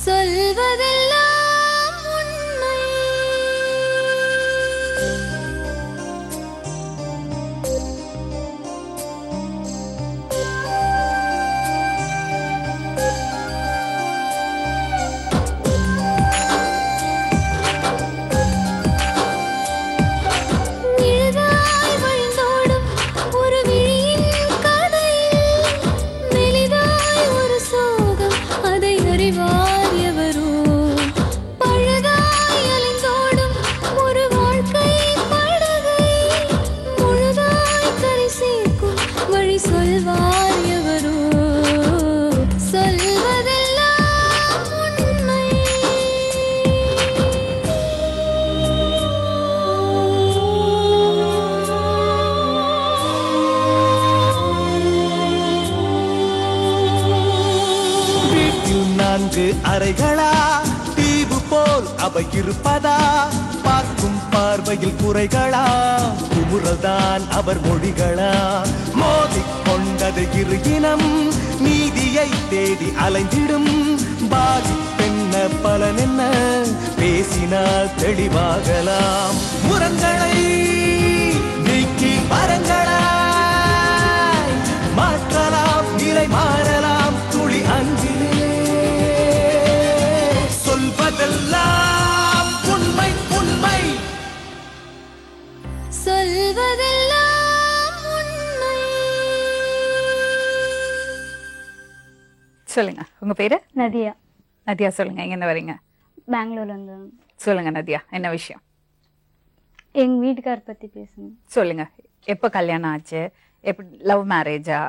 சொல்வதெல்லாம் உண்மை. நிழலாய் வழிந்தோடும் ஒரு விழியின் கதையில் மெலிதாய் ஒரு சோகம், அதை அறிவார் எவரோ. பழுதாய் அலைந்தோடும் ஒரு வாழ்க்கை படகை முழுதாய் கரை சேர்க்கும் வழி சொல்வார் எவரோ. சொல்வதெல்லாம் உண்மை. வீட்டில் 4 அறைகளா, தீவு போல் அவை இருப்பதா? பார்க்கும் பார்வையில் குறைகளா, குமுறல்தான் அவர் மொழிகளா? மோதிக்கொண்டது இரு இனம், நீதியை தேடி அலைந்திடும். பாதிப்பென்ன பலன் என்ன, பேசினால் தெளிவாகலாம். முரண்களை நீக்கி வரங்களாய் மாற்றலாம், நிலை மாறலாம் துளி அஞ்சிலே. சொல்வதெல்லாம் உண்மை உண்மை. சொல்வதெல்லாம் உண்மை. சொல்லுங்க, உங்க பேரு? நதியா. நதியா, சொல்லுங்க, எங்க இருந்து வரீங்க? பெங்களூர்ல இருந்து. சொல்லுங்க நதியா, என்ன விஷயம்? எங்க வீட்டுக்கார் பத்தி பேசணும். சொல்லுங்க, எப்ப கல்யாணம் ஆச்சு? எப்படி, லவ் மேரேஜா?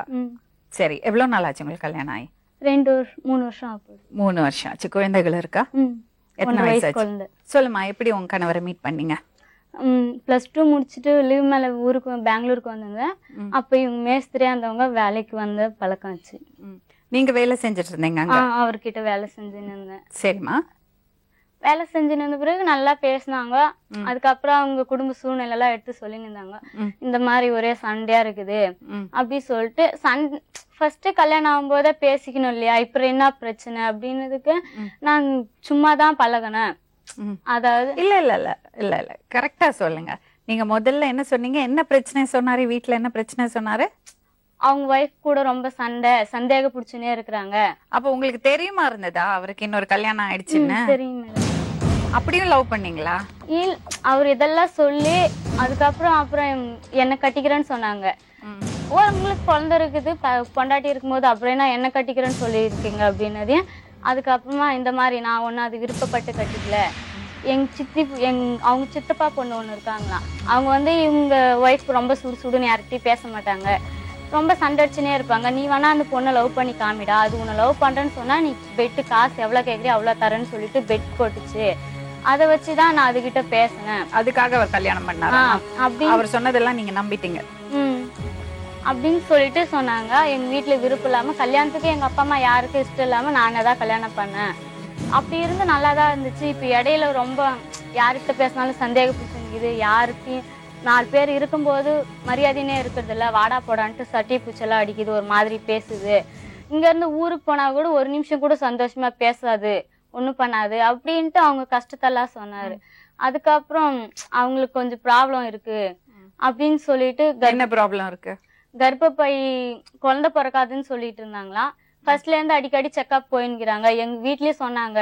சரி, எவ்வளவு நாள் ஆச்சு உங்களுக்கு கல்யாணம் ஆகி? 3 வருஷம் ஆகுது. 3 வருஷம் ஆச்சு. குழந்தைகள் இருக்கா? எத்தனை 1 வயசு வயசு ஆச்சு? குழந்தை. சொல்லுமா, எப்படி உங்க கணவரை மீட் பண்ணீங்க? +2 முடிச்சுட்டு லீவ் மேல ஊருக்கு பெங்களூருக்கு வந்திருந்தேன். அப்ப இவங்க மேஸ்திரியா இருந்தவங்க வேலைக்கு வந்த பழக்கம் ஆச்சு. நீங்க வேலை செஞ்சுட்டு இருந்தீங்க அங்க? அவர்கிட்ட வேலை செஞ்சுன்னு இருந்தேன். சரிம்மா. வேலை செஞ்சுன்னு இருந்த பிறகு நல்லா பேசினாங்க. அதுக்கப்புறம் அவங்க குடும்ப சூழ்நிலை எல்லாம் எடுத்து சொல்லின்னு இருந்தாங்க. இந்த மாதிரி ஒரே சண்டையா இருக்குது அப்படி சொல்லிட்டு, ஃபர்ஸ்ட் கல்யாணம் ஆகும்போதே பேசிக்கணும் இல்லையா, இப்ப என்ன பிரச்சனை அப்படின்னதுக்கு நான் சும்மாதான் பழகினேன். அதாவது இல்ல இல்ல இல்ல இல்ல இல்ல கரெக்டா சொல்லுங்க. நீங்க முதல்ல என்ன சொன்னீங்க? என்ன பிரச்சனை சொன்னாரு? வீட்டுல என்ன பிரச்சனை சொன்னாரு? அவங்க வைஃப் கூட ரொம்ப சந்தேக பிடிச்சுனே இருக்கிறாங்க. அப்ப உங்களுக்கு தெரியுமா இருந்ததா அவருக்கு இன்னொரு கல்யாணம் ஆயிடுச்சுன்னு? தெரியும் மேடம். அப்படியும் லவ் பண்ணீங்களா? அவர் இதெல்லாம் சொல்லி அப்புறம் என்ன கட்டிக்கிறேன்னு சொன்னாங்க. உங்களுக்கு குழந்தை இருக்குது, பொண்டாட்டி இருக்கும்போது அப்புறம் என்ன என்ன கட்டிக்கிறேன்னு சொல்லி இருக்கீங்க அப்படின்னதையும். அதுக்கப்புறமா இந்த மாதிரி நான் ஒன்னும் அது விருப்பப்பட்டு கட்டிக்கல. அவங்க சித்தப்பா பொண்ணு ஒண்ணு இருக்காங்களாம். அவங்க இவங்க ஒய்ஃப் ரொம்ப சுடுன்னு யார்கிட்டயும் பேச மாட்டாங்க, ரொம்ப சண்டை அடிச்சுனே இருப்பாங்க. நீ வேணா அந்த பொண்ணை லவ் பண்ணி காமிடா, அது உன்னை லவ் பண்றேன்னு சொன்னா நீ பெட்டு காசு எவ்வளவு கேட்கறியோ அவ்வளவு தரேன்னு சொல்லிட்டு பெட் போட்டுச்சு. அதை வச்சுதான் நான் அதுகிட்ட பேசினேன். அதுக்காக அவர் கல்யாணம் பண்ணாரா? அவர் சொன்னதெல்லாம் நீங்க நம்பிட்டீங்க? அப்படின்னு சொல்லிட்டு சொன்னாங்க. எங்க வீட்டுல விருப்பம் இல்லாம, கல்யாணத்துக்கு எங்க அப்பா அம்மா யாருக்கும் இஷ்டம் இல்லாம நானே தான் கல்யாணம் பண்ணேன். அப்படி இருந்து நல்லாதான் இருந்துச்சு. இப்ப இடையில ரொம்ப யார்கிட்ட பேசினாலும் சந்தேகப்பட்டு, யாருக்கும் 4 பேர் இருக்கும்போது மரியாதையே இருக்கிறது இல்ல, வாடா போடான்ட்டு சட்டி பூச்செல்லாம் அடிக்குது, ஒரு மாதிரி பேசுது. இங்க இருந்து ஊருக்கு போனா கூட 1 நிமிஷம் கூட சந்தோஷமா பேசாது, ஒண்ணும் பண்ணாது அப்படின்ட்டு அவங்க கஷ்டத்தெல்லாம் சொன்னாரு. அதுக்கப்புறம் அவங்களுக்கு கொஞ்சம் ப்ராப்ளம் இருக்கு அப்படின்னு சொல்லிட்டு. என்ன ப்ராப்ளம் இருக்கு? கர்ப்பப்பை குழந்தை பிறக்காதுன்னு சொல்லிட்டு இருந்தாங்களாம். ஃபர்ஸ்ட்ல இருந்து அடிக்கடி செக்அப் போயின்னுக்கிறாங்க. எங்க வீட்லயே சொன்னாங்க,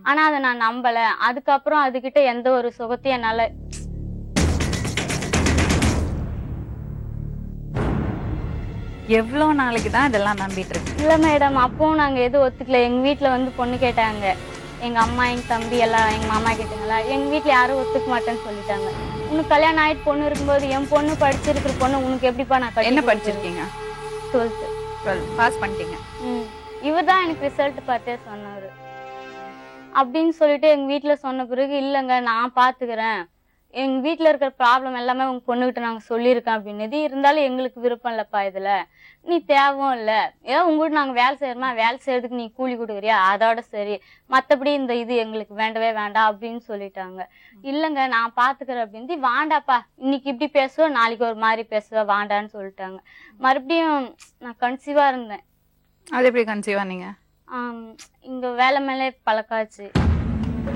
ஆனா அதை நான் நம்பல. அதுக்கப்புறம் அதுகிட்ட எந்த ஒரு சுகத்தையும் என்னால. எவ்வளவு நாளைக்கு தான் இதெல்லாம் நம்பிட்டு இருக்கு? இல்ல மேடம், அப்பவும் நாங்க எதுவும் ஒத்துக்கல. எங்க வீட்டுல பொண்ணு கேட்டாங்க. எங்க அம்மா, எங்க தம்பி எல்லாம், எங்க மாமா கேட்டாங்களா, எங்க வீட்டுல யாரும் ஒத்துக்க மாட்டேன்னு சொல்லிட்டாங்க. உனக்கு கல்யாணம் ஆயிட்டு பொண்ணு இருக்கும்போது என் பொண்ணு படிச்சிருக்கிற பொண்ணு உனக்கு எப்படிப்பா நான் என்ன படிச்சிருக்கீங்க? 12th பாஸ் பண்ணிட்டீங்க. இவர் தான் எனக்கு ரிசல்ட் பார்த்தே சொன்னாரு. அப்படின்னு சொல்லிட்டு எங்க வீட்டுல சொன்ன பிறகு, இல்லைங்க நான் பாத்துக்கிறேன், எங்க வீட்டுல இருக்கிற ப்ராப்ளம் எல்லாமே உங்க பொண்ணுகிட்ட நாங்க சொல்லியிருக்கோம் அப்படின்னது. இருந்தாலும் எங்களுக்கு விருப்பம் இல்லப்பா இதுல, நீ தேவும் இல்ல, ஏதோ உங்ககிட்ட நாங்க வேலை செய்யறோமா, வேலை செய்யறதுக்கு நீ கூலி கொடுக்குறியா, அதோட சரி, மத்தபடி இந்த இது எங்களுக்கு வேண்டவே வேண்டாம் அப்படின்னு சொல்லிட்டாங்க. இல்லங்க நான் பாத்துக்கிறேன் அப்படின்னு. வாண்டாப்பா, இன்னைக்கு இப்படி பேசுவோம், நாளைக்கு ஒரு மாதிரி பேசுவேன், வாண்டான்னு சொல்லிட்டாங்க. மறுபடியும் நான் கன்சீவா இருந்தேன். அது எப்படி கன்சீவ் ஆனீங்க? இங்க வேலை மேலே பழக்காச்சு.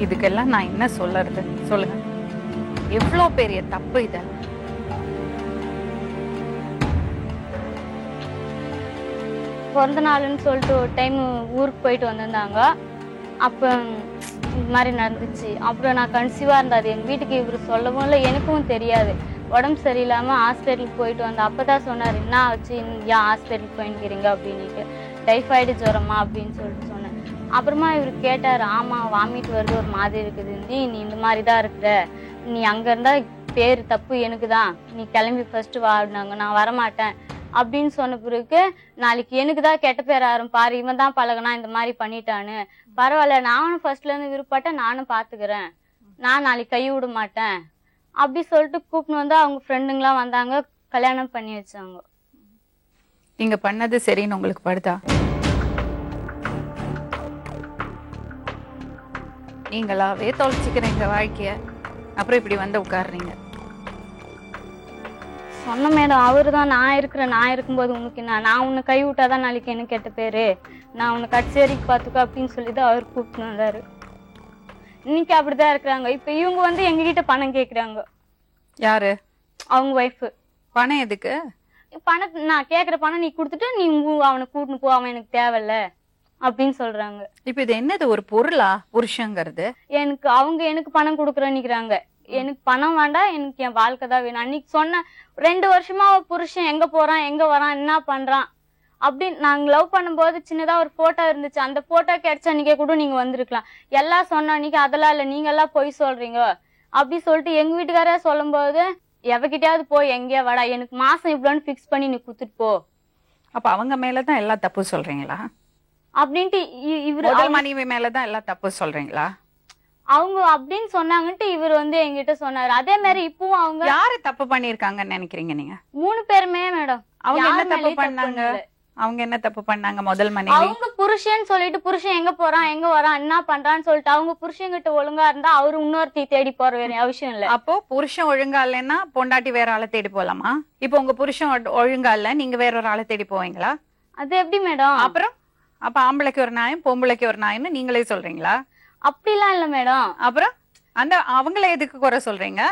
இதுக்கெல்லாம் நான் என்ன சொல்லறது சொல்லுங்க. எவ்வளோ பெரிய தப்பு இத. பிறந்த நாளுன்னு சொல்லிட்டு ஒரு டைம் ஊருக்கு போயிட்டு வந்திருந்தாங்க. அப்போ இந்த மாதிரி நடந்துச்சு. அப்புறம் நான் கன்சீவாக இருந்தது. எங்கள் வீட்டுக்கு இவர் சொல்லவும் இல்லை, எனக்கும் தெரியாது. உடம்பு சரியில்லாமல் ஹாஸ்பிட்டலுக்கு போயிட்டு வந்தேன். அப்போ தான் சொன்னார், என்ன ஆச்சு, ஏன் ஹாஸ்பிட்டலுக்கு போயின்னுக்கிறீங்க அப்படின்ட்டு. டைஃபாய்டு ஜுரமா அப்படின்னு சொல்லிட்டு சொன்னேன். அப்புறமா இவர் கேட்டார், ஆமாம் வாமிட் வருது, ஒரு மாதிரி இருக்குது, நீ இந்த மாதிரி தான் இருக்கிற, நீ அங்கே இருந்தால் பேர் தப்பு எனக்கு தான், நீ கிளம்பி ஃபர்ஸ்ட்டு வாடினாங்க, நான் வரமாட்டேன் அப்படின்னு சொன்ன பிறகு, நாளைக்கு எனக்கு தான் கெட்ட பேர் ஆறும் பாரு, இவன் தான் பழகனா இந்த மாதிரி பண்ணிட்டான்னு. பரவாயில்ல, நானும் ஃபர்ஸ்ட்லேருந்து விருப்பப்பட்டேன், நானும் பார்த்துக்கிறேன், நான் நாளைக்கு கை விட மாட்டேன் அப்படி சொல்லிட்டு கூப்பிட்டு வந்து அவங்க ஃப்ரெண்டுங்களாம் வந்தாங்க, கல்யாணம் பண்ணி வச்சாங்க. நீங்க பண்ணது சரின்னு உங்களுக்கு படுதா? நீங்களாவே தொலைச்சிக்கிறீங்க வாழ்க்கைய, அப்புறம் இப்படி வந்து உட்காடுறீங்க. சொன்ன மேடம், அவரு தான், நான் இருக்கும்போது உனக்கு என்ன, நான் உன்னை கை விட்டாதான் நாளைக்கு எனக்கு கெட்ட பேரு, நான் உன்னை கட்சி வரைக்கும் பார்த்துக்கோ அப்படின்னு சொல்லி தான் அவர் கூப்பிட்டு வந்தாரு. இன்னைக்கு அப்படிதான் இருக்கிறாங்க. இப்ப இவங்க வந்து எங்க கிட்ட பணம் கேக்குறாங்க. யாரு? அவங்க ஒய்ஃப். பணம் எதுக்கு? பணம் நான் கேக்குற பணம் நீ கொடுத்துட்டு நீ அவனை கூட்டின்னு போ, அவன் எனக்கு தேவையில்ல அப்படின்னு சொல்றாங்க. இப்ப இது என்னது, ஒரு பொருளா புருஷங்கிறது? எனக்கு பணம் கொடுக்குறேன்னுக்கிறாங்க. எனக்கு பணம் வேண்டாம், எனக்கு என் வாழ்க்கை தான் வேணும். அன்னைக்கு சொன்ன 2 வருஷமா புருஷன் எங்க போறான், எங்க வரான், என்ன பண்றான் அப்படின்னு. நாங்க லவ் பண்ணும்போது சின்னதா ஒரு போட்டோ இருந்துச்சு, அந்த போட்டோ கிடைச்ச அன்னைக்கே கூட நீங்க வந்திருக்கலாம். எல்லாம் சொன்ன அன்னைக்கு அதெல்லாம் இல்ல, நீங்க எல்லாம் பொய் சொல்றீங்க அப்படி சொல்லிட்டு எங்க வீட்டுக்காரே சொல்லும் போது, எவகிட்டயாவது போய் எங்கேயா வாடா, எனக்கு மாசம் இவ்வளோன்னு பிக்ஸ் பண்ணி நீ குத்துட்டு போ. அப்ப அவங்க மேலதான் எல்லா தப்பு சொல்றீங்களா அப்படின்ட்டு இவரு மனைவி மேலதான் எல்லா தப்பு சொல்றீங்களா? அவங்க அப்படின்னு சொன்னாங்கன்ட்டு இவர் வந்து எங்கிட்ட சொன்னாரு. அதே மாதிரி இப்பவும் அவங்க யாரு தப்பு பண்ணிருக்காங்கன்னு நினைக்கிறீங்க நீங்க? 3 பேருமே மேடம். அவங்க என்ன தப்பு பண்ணாங்க? முதல் மனைவி அவங்க புருஷன் சொல்லிட்டு, புருஷன் எங்க போறான், எங்க வரான், என்ன பண்றான்னு சொல்லிட்டு அவங்க புருஷன் கிட்ட ஒழுங்கா இருந்தா அவரு இன்னொருத்தி தேடி போற வேற அவசியம் இல்ல. அப்போ புருஷன் ஒழுங்கா இல்லைன்னா பொண்டாட்டி வேற ஆளை தேடி போலாமா? இப்போ உங்க புருஷன் ஒழுங்கா இல்ல, நீங்க வேற ஒரு ஆளை தேடி போவீங்களா? அது எப்படி மேடம்? அப்புறம் அப்ப ஆம்பளைக்கு ஒரு நியாயம், பொம்பளைக்கு ஒரு நியாயம்னு நீங்களே சொல்றீங்களா? அப்படிலாம் இல்ல மேடம். அப்புறம் அவங்கள எதுக்கு குறை சொல்றீங்க?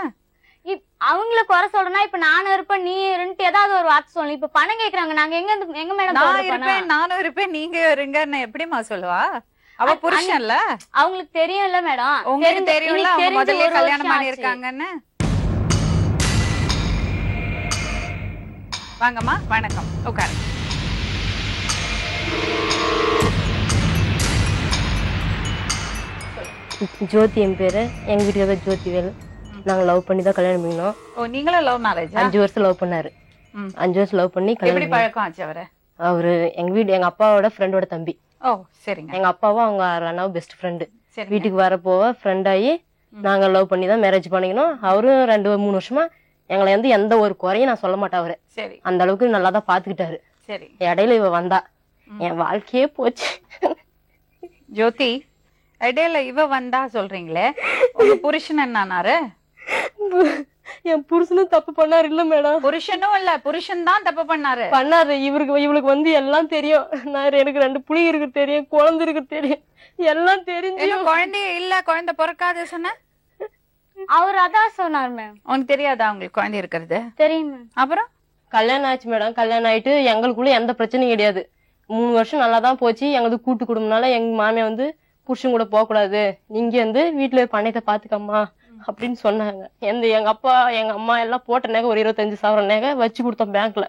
அவங்கள குறை சொல்றேன்னா இப்ப நானும் இருப்பேன், நீ இருந்துட்டு ஏதாவது ஒரு வார்த்தை சொல்லணும். இப்ப பணம் கேக்குறாங்க, நாங்க எங்க மேடம்? நான் இருப்பேன், நானும் இருப்பேன், நீங்க இருங்கன்னு எப்படிமா சொல்லுவா? அவ புருஷன்ல அவங்களுக்கு தெரியும்ல மேடம். உங்களுக்கு தெரியும்ல, அவங்க முதல்ல கல்யாணம் பண்ணிருக்காங்கன்னு. வாங்கம்மா, வணக்கம், உட்காருங்க. ஜோதி என் பேரு, எங்க வீட்டுக்கு ஜோதிவேல். நாங்க லவ் பண்ணி தான் கல்யாணம் பண்ணினோம். ஓ, நீங்களும் லவ் மேரேஜ்? 5 வருஷம் லவ் பண்ணாரு. 5 வருஷம் லவ் பண்ணி எப்படி பழக்கம் ஆச்சு அவரு? அவரு எங்க அப்பாவோட ஃப்ரெண்டோட தம்பி. ஓ சரிங்க. எங்க அப்பாவும் அவங்க அண்ணாவும் பெஸ்ட் ஃப்ரெண்டு. சரி. வீட்டுக்கு வரப்போவ ஃப்ரெண்ட் ஆகி நாங்க லவ் பண்ணி தான் மேரேஜ் பண்ணிக்கணும். அவரும் 2-3 வருஷமா எங்களை வந்து எந்த ஒரு குறையும் நான் சொல்ல மாட்டேன். அவரு சரி, அந்த அளவுக்கு நல்லா தான் பாத்துக்கிட்டாரு. சரி. இடையில இவ வந்தா என் வாழ்க்கையே போச்சு. ஜோதி, இடையில இவ வந்தா சொல்றீங்களே, உங்க புருஷன் என்னானாரு? என் புருஷனும் தப்பு பண்ணாரு. இல்ல மேடம், புருஷனும் இல்ல, புருஷன் தான் தப்பு பண்ணாரு. இவளுக்கு வந்து எல்லாம் தெரியும். நான் எனக்கு 2 புள்ளி இருக்கு தெரியும், குழந்தை இருக்கு தெரியும், எல்லாம் தெரிஞ்சு. குழந்தை இல்ல, குழந்தை பிறக்காது சொன்ன அவர் அதான் சொன்னார் மேம். உனக்கு தெரியாதா உங்களுக்கு குழந்தை இருக்கிறது? தெரியும் மேம். அப்புறம் கல்யாணம் ஆச்சு மேடம். கல்யாணம் ஆயிட்டு எங்களுக்குள்ள எந்த பிரச்சனையும் கிடையாது. 3 வருஷம் நல்லா தான் போச்சு. எங்களுக்கு கூட்டு குடும்பம்னால எங்க மாமியா வந்து புருஷன் கூட போக கூடாது, நீங்க வந்து வீட்டுல பண்ணையத்தை பாத்துக்கம்மா அப்படின்னு சொன்னாங்க. எங்க அப்பா எங்க அம்மா எல்லாம் போட்ட நகை ஒரு 25,000 நகை வச்சு கொடுத்தோம் பேங்க்ல.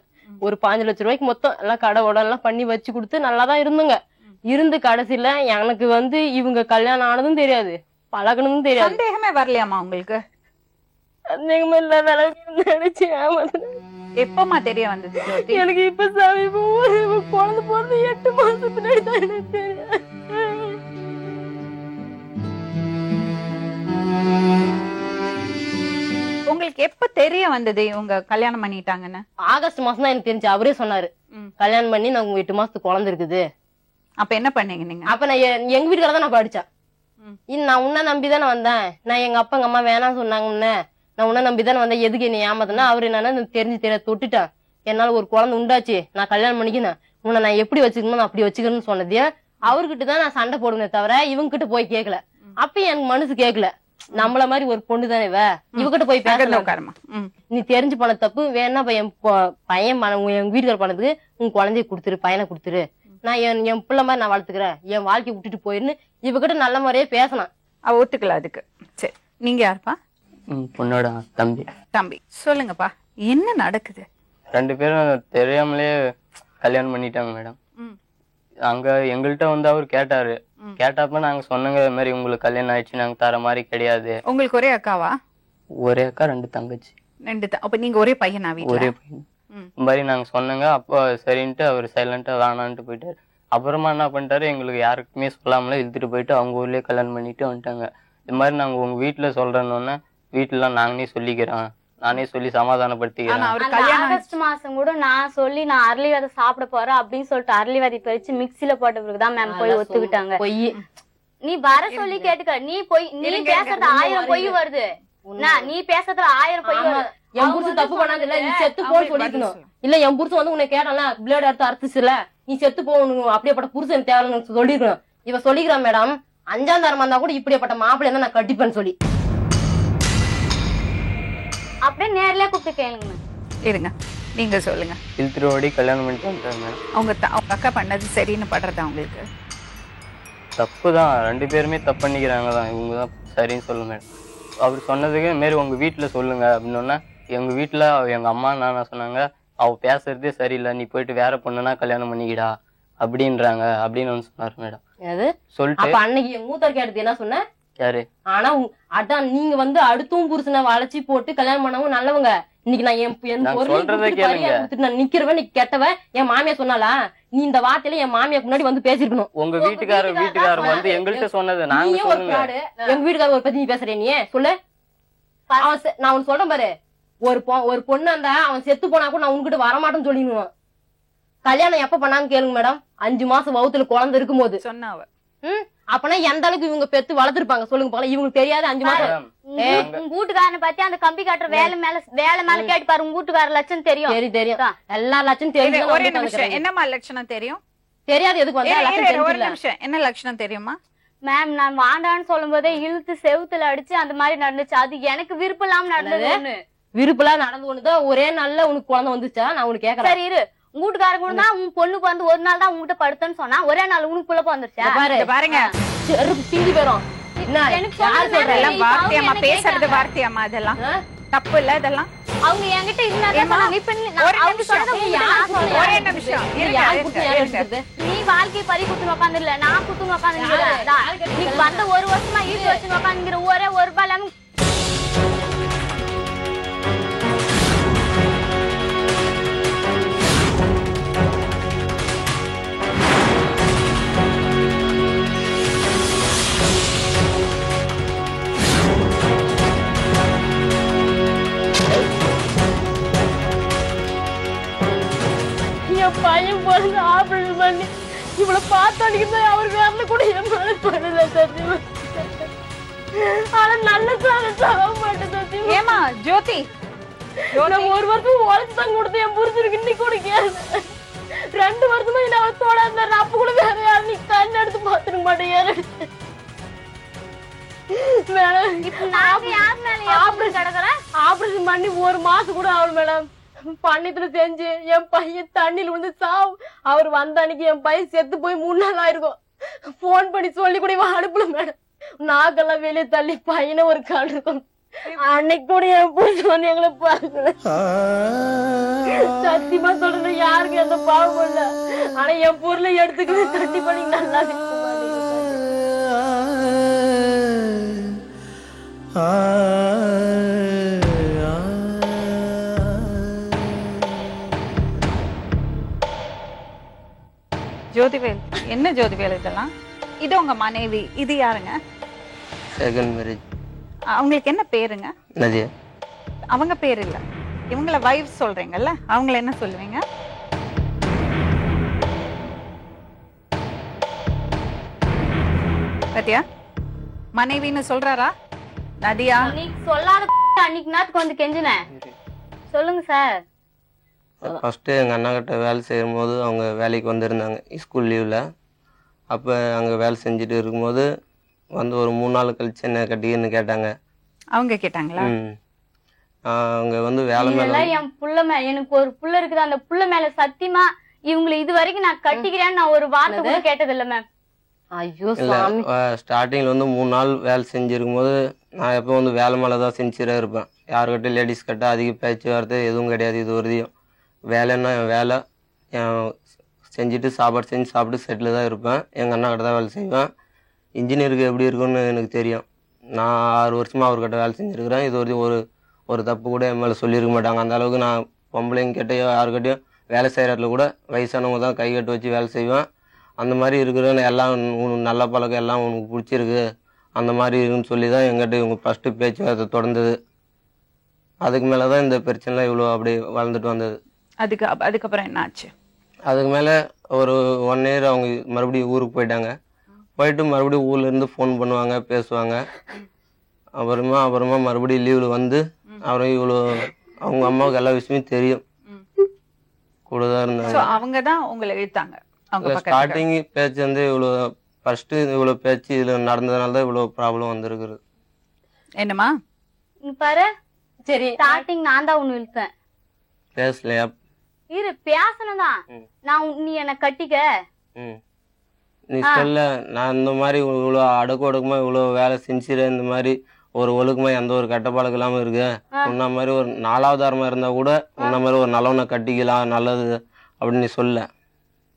ஒரு 5 லட்சம் ரூபாய்க்கு மொத்தம் எல்லாம் கடை எல்லாம் பண்ணி வச்சு கொடுத்து நல்லாதான் இருந்துங்க. இருந்து கடைசியில எனக்கு வந்து இவங்க கல்யாணம் ஆனதும் தெரியாது, பழகணும்னு தெரியாது. சந்தேகமே வரலையாமா உங்களுக்கு? நினைச்சு எப்பமா தெரிய வந்தது ஜோதி? எனக்கு இப்ப சமீபம் குழந்தை பிறந்து 8 மாசம் பின்னாடி தான் எனக்கு தெரியும். உங்களுக்கு எப்ப தெரிய வந்தது இவங்க கல்யாணம் பண்ணிட்டாங்கன்னு? ஆகஸ்ட் மாசம் தான் எனக்கு தெரிஞ்சு. அவரே சொன்னாரு, கல்யாணம் பண்ணி நான் 8 மாசத்துக்கு குழந்தை இருக்குது. அப்ப என்ன பண்ணீங்க நீங்க? அப்ப நான் எங்க வீட்டுக்கார தான் நான் படிச்சேன். நான் உன்ன நம்பிதானே வந்தேன். நான் எங்க அப்பா எங்க அம்மா வேணாம் சொன்னாங்க, நான் உன்ன நம்பிதானே வந்தேன். எதுக்கு நீ ஏமாத்தனா? அவரு என்னன்னா தெரிஞ்சு தொட்டுட்டேன். என்னால ஒரு குழந்தை உண்டாச்சு, நான் கல்யாணம் பண்ணிக்கினேன், உன்னை நான் எப்படி வச்சுக்கணும் அப்படி வச்சுக்கணும்னு சொன்னதே அவர்கிட்ட தான் நான் சண்டை போடுவேனே தவிர இவங்க கிட்ட போய் கேட்கல. அப்பயும் எனக்கு மனசு கேட்கல. நம்மள மாதிரி ஒரு பொண்ணு தானே இவகிட்ட போய் பேசல. உட்காருமா. நீ தெரிஞ்சு பண்ண தப்பு வேணா என் பையன் எங்க வீட்டுக்கார பண்ணதுக்கு உன் குழந்தைய கொடுத்துரு, பையனை கொடுத்துரு, நான் என் பிள்ளை மாதிரி நான் வளர்த்துக்கிறேன், என் வாழ்க்கையை விட்டுட்டு போயிருன்னு இவகிட்ட நல்ல முறையே பேசலாம். அவ ஒத்துக்கல அதுக்கு. சரி, நீங்க யாருப்பா? பொண்ணோட தம்பி. தம்பி, சொல்லுங்கப்பா, என்ன நடக்குது? 2 பேரும் தெரியாமலே கல்யாணம் பண்ணிட்டாங்க மேடம். அங்க எங்கள்கிட்ட வந்து அவர் கேட்டாரு. கேட்டப்ப நாங்க சொன்னங்க, இது மாதிரி உங்களுக்கு கல்யாணம் ஆயிடுச்சு, நாங்க தர மாதிரி கிடையாது. உங்களுக்கு ஒரே அக்காவா? ஒரே அக்கா 2 தங்கச்சி. 2 அப்ப நீங்க ஒரே பையனா வீட்ல? ஒரே பையன். இந்த மாதிரி நாங்க சொன்னங்க. அப்போ சரின்ட்டு அவர் சைலண்டா வேணான்ட்டு போயிட்டாரு. அப்புறமா என்ன பண்ணிட்டாரு, எங்களுக்கு யாருக்குமே சொல்லாமலே இழுத்துட்டு போயிட்டு அவங்க ஊர்லயே கல்யாணம் பண்ணிட்டு வந்துட்டாங்க. இது மாதிரி நாங்க உங்க வீட்டுல சொல்றேன்னு வீட்டுல நாங்களே சொல்லிக்கிறோம், நானே சொல்லி சமாதானப்படுத்திக்கிறேன். ஆகஸ்ட் மாசம் கூட நான் சொல்லி நான் அரளி விதை சாப்பிட போறேன் அப்படின்னு சொல்லிட்டு அரளி விதை பறிச்சு மிக்சில போட்ட பிறகுதான் மேம் போய் ஒத்துக்கிட்டாங்க. பொய். நீ வர சொல்லி கேட்டுக்க. நீ பேசுறது 1000 பொய் வருது. நீ பேசுறதுல 1000 பொய் வருது. என் புருஷன் தப்பு பண்ணாது இல்ல, நீ செத்து போன்னு சொல்லிக்கணும். இல்ல என் புருஷன் வந்து உன்னை கேட்டால பிளேட் எடுத்து அறுத்துச்சுல, நீ செத்து போகணும், அப்படியேப்பட்ட புருஷன் தேவைன்னு சொல்லிருக்கணும். இவ சொல்லிக்கிறான் மேடம், 5ஆம் தரமா இருந்தா கூட இப்படியாப்பட்ட மாப்பிள்ளை தான் நான் கட்டிப்பேன்னு சொல்லி. அப்படியே நேர்லயே கூப்பிட்டு கேளுங்க. இருங்க, நீங்க சொல்லுங்க. இழுத்துட்டு கல்யாணம் பண்ணிட்டு வந்துட்டாங்க மேடம். அவங்க அக்கா பண்ணது சரின்னு படுறதா உங்களுக்கு? தப்புதான், 2 பேருமே தப்பு பண்ணிக்கிறாங்க தான். இவங்க தான் சரின்னு சொல்லுங்க மேடம். அவர் சொன்னதுக்கு இது மாதிரி உங்க வீட்டுல சொல்லுங்க அப்படின்னா, எங்க வீட்டுல எங்க அம்மா நான் சொன்னாங்க, அவ பேசுறதே சரியில்லை, நீ போயிட்டு வேற பொண்ணுனா கல்யாணம் பண்ணிக்கிடா அப்படின்றாங்க அப்படின்னு சொன்னாரு மேடம். அது சொல்லிட்டு அப்ப அன்னைக்கு என் மூத்தர் கேட்டது என்ன சொன்ன? யாரு? ஆனா அதான் நீங்க வந்து அடுத்தும் புருஷனை வளைச்சி போட்டு கல்யாணம் பண்ணவும் நல்லவங்க. இன்னைக்கு நான் நான் நிக்கிறவன், நீ கெட்டவன். என் மாமியா சொன்னாலா, நீ இந்த வார்த்தையில என் மாமியாக்கு முன்னாடி வந்து பேசிருக்கணும். உங்க வீட்டுக்காரர் வந்து எங்கள்கிட்ட சொன்னது நாங்க சொல்லுங்க. எங்க வீட்டுக்காரர் ஒரு பத்தி நீ பேசுறே, நீ சொல்லு. நான் உனக்கு சொல்றேன் பாரு, ஒரு பொண்ணு அந்த அவன் செத்து போனா கூட நான் உங்ககிட்ட வரமாட்டேன்னு சொல்லிடுவேன். கல்யாணம் எப்ப பண்ணான்னு கேளுங்க மேடம். 5 மாசம் வவுத்துல குழந்தை இருக்கும் போது சொன்னாவ. அப்பனா எந்த அளவுக்கு இவங்க பெத்து வளர்த்திருப்பாங்க சொல்லுங்க போல. இவங்களுக்கு தெரியாது 5 மாசம். உங்க வீட்டுக்காரனை பத்தி அந்த கம்பி காட்டுற வேலை மேல கேட்டு பாரு. உங்க வீட்டுக்கார லட்சம் தெரியும். தெரியும், எல்லா லட்சம் தெரியும். ஒரே நிமிஷம், என்னமா லட்சணம் தெரியும்? தெரியாது. எதுக்கு வந்து ஒரு நிமிஷம், என்ன லட்சணம் தெரியுமா? மேம், நான் வாண்டான்னு சொல்லும் போதே இழுத்து செவுத்துல அடிச்சு அந்த மாதிரி நடந்துச்சு. அது எனக்கு விருப்பம் இல்லாம நடந்தது. விருப்பம் நடந்து ஒண்ணுதான். ஒரே நாள்ல உனக்கு குழந்தை வந்துச்சா? நான் உனக்கு கேக்குறேன். சரி இரு, உங்க வீட்டுக்காரங்க கூட தான் உன் பொண்ணுக்கு வந்து ஒரு நாள் தான் உங்ககிட்ட படுத்தேன்னு சொன்னா, ஒரே நாள் உனக்கு புள்ள வந்துருச்சா? பாருங்க, தீங்கி போயிரும். வார்த்தையம்மா பேசுறது, வார்த்தையம்மா அதெல்லாம் தப்பு இல்ல. இதெல்லாம் அவங்க என்கிட்ட ஒரே நிமிஷம், நீ வாழ்க்கையை பறி குத்துன்னு உட்காந்துல, நான் குத்துன்னு உட்காந்து நீ வந்த 1 வருஷமா ஈட்டு வச்சுன்னு உட்காந்துங்கிற ஒரே 1 ரூபாய் இல்லாம. பையன் பிறந்து ஆபரேஷன் பண்ணி இவ்வளவு பார்த்தாடிக்கு அவருக்கு வரல கூட என் மேல பண்ணல சத்தியமா. ஆனா நல்ல சாக மாட்டேன் சத்தியமா. ஏமா ஜோதி, 1 வருஷம் உழைச்சுதான் கொடுத்து என் புரிஞ்சிருக்கு. இன்னைக்கு கூட கேளு, 2 வருஷமா என்ன அவர் தோட இருந்தாரு. அப்ப கூட வேற யாரும் நீ கண் எடுத்து பாத்துருக்க மாட்டேன். ஆபரேஷன் பண்ணி 1 மாசம் கூட ஆகல மேடம். பண்ணத்துல செஞ்சு என் பையன் தண்ணில விழுந்து சாவு. அவர் வந்த அன்னைக்கு என் பையன் செத்து போய் 3 நாள் ஆயிருக்கும். போன் பண்ணி சொல்லி கூட அனுப்பல மேடம். நாக்கெல்லாம் வெளியே தள்ளி பையனை ஒரு கால் இருக்கும். அன்னைக்கு கூட என் புரிஞ்சு வந்து எங்களை பாருங்க. சத்தியமா சொல்றேன், யாருக்கு எந்த பாவம் இல்ல. ஆனா என் பொருளை எடுத்துக்கிட்டு தட்டி பண்ணி நல்லா ஜோதிவேல். என்ன ஜோதிவேல் இதெல்லாம்? இது உங்க மனைவி, இது யாருங்க? Second marriage. அவங்களுக்கு என்ன பேருங்க? நதியா. அவங்க பேர் இல்ல, இவங்கள வைஃப் சொல்றீங்கல்ல, அவங்கள என்ன சொல்லுவீங்க? பத்தியா, மனைவின்னு சொல்றாரா? நதியா சொல்லாத அன்னைக்கு நேரத்துக்கு வந்து கெஞ்சினேன். சொல்லுங்க சார். ஃபஸ்ட்டு எங்கள் அண்ணா கிட்ட வேலை செய்யும் போது அவங்க வேலைக்கு வந்திருந்தாங்க ஸ்கூல் லீவில். அப்போ அங்கே வேலை செஞ்சுட்டு இருக்கும்போது வந்து ஒரு 3 நாள் கழிச்சு என்ன கட்டிக்கின்னு கேட்டாங்க. அவங்க கேட்டாங்களா? அவங்க வந்து வேலை மேலே இதெல்லாம் என் புள்ள எனக்கு ஒரு புள்ள இருக்குது. அந்த புள்ள மேல சத்தியமா இவங்களை இது வரைக்கும் நான் கட்டிக்கிறேன்னு நான் ஒரு வார்த்தை கூட கேட்டது இல்ல மேம். ஐயோ இல்லை சாமி. ஸ்டார்டிங்கில் வந்து 3 நாள் வேலை செஞ்சுருக்கும் போது நான் எப்போ வந்து வேலை மேலே தான் செஞ்சுட்டே இருப்பேன். யாருக்கிட்ட லேடிஸ் கிட்ட அதிக பேச்சுவார்த்தை எதுவும் கிடையாது. இது வரையும் வேலைன்னா என் வேலை செஞ்சுட்டு சாப்பாடு செஞ்சு சாப்பிட்டு செட்டில் தான் இருப்பேன். எங்கள் அண்ணா கிட்ட தான் வேலை செய்வேன். இன்ஜினியருக்கு எப்படி இருக்குன்னு எனக்கு தெரியும். நான் 6 வருஷமாக அவர்கிட்ட வேலை செஞ்சுருக்கிறேன். இது வரையும் ஒரு தப்பு கூட என் மேலே சொல்லியிருக்க மாட்டாங்க. அந்த அளவுக்கு நான் பொம்பளைங்க கிட்டேயோ யாருக்கிட்டையும் வேலை செய்கிற இடத்துல கூட வயசானவங்க தான் கை கட்டு வச்சு வேலை செய்வேன். அந்த மாதிரி இருக்கிற எல்லாம் உனக்கு நல்ல பழக்கம் எல்லாம் உனக்கு பிடிச்சிருக்கு அந்த மாதிரி இருக்குன்னு சொல்லி தான் எங்கிட்ட இவங்க ஃபஸ்ட்டு பேச்சுவார்த்தை தொடர்ந்தது. அதுக்கு மேலே தான் இந்த பிரச்சனைலாம் இவ்வளோ அப்படி வளர்ந்துட்டு வந்தது. அதுக்கப்புறம் என்ன ஆச்சு? அதுக்கு மேலே ஒரு 1 இயர் அவங்க மறுபடியும் ஊருக்கு போயிட்டாங்க. போயிட்டு மறுபடியும் ஊர்லேருந்து ஃபோன் பண்ணுவாங்க, பேசுவாங்க. அப்புறமா மறுபடியும் லீவில் வந்து அப்புறம் இவ்வளோ அவங்க அம்மாவுக்கு எல்லா விஷயமும் தெரியும். கூட தான் இருந்தாங்க. அவங்க தான் உங்களை இழுத்தாங்க. ஸ்டார்டிங் பேச்சு வந்து இவ்வளோ ஃபர்ஸ்ட் இவ்வளோ பேச்சு இதில் நடந்ததுனால தான் இவ்வளோ ப்ராப்ளம் வந்திருக்குது. என்னம்மா பாரு, சரி ஸ்டார்டிங் நான் தான் ஒண்ணு இழுத்தேன். பேசலையா? இரு பேசணும்தான். நீ என்ன கட்டிக்க. நீ சொல்ல நான் இந்த மாதிரி இவ்வளோ அடக்கு ஒடுக்கமா இவ்வளோ வேலை செஞ்சுற இந்த மாதிரி ஒரு ஒழுக்கமா எந்த ஒரு கெட்ட பழக்கம் இல்லாம இருக்கு. உன்ன மாதிரி ஒரு 4வது ஆரமா இருந்தா கூட உன்ன மாதிரி ஒரு நல்லவனை கட்டிக்கலாம் நல்லது அப்படின்னு நீ சொல்ல.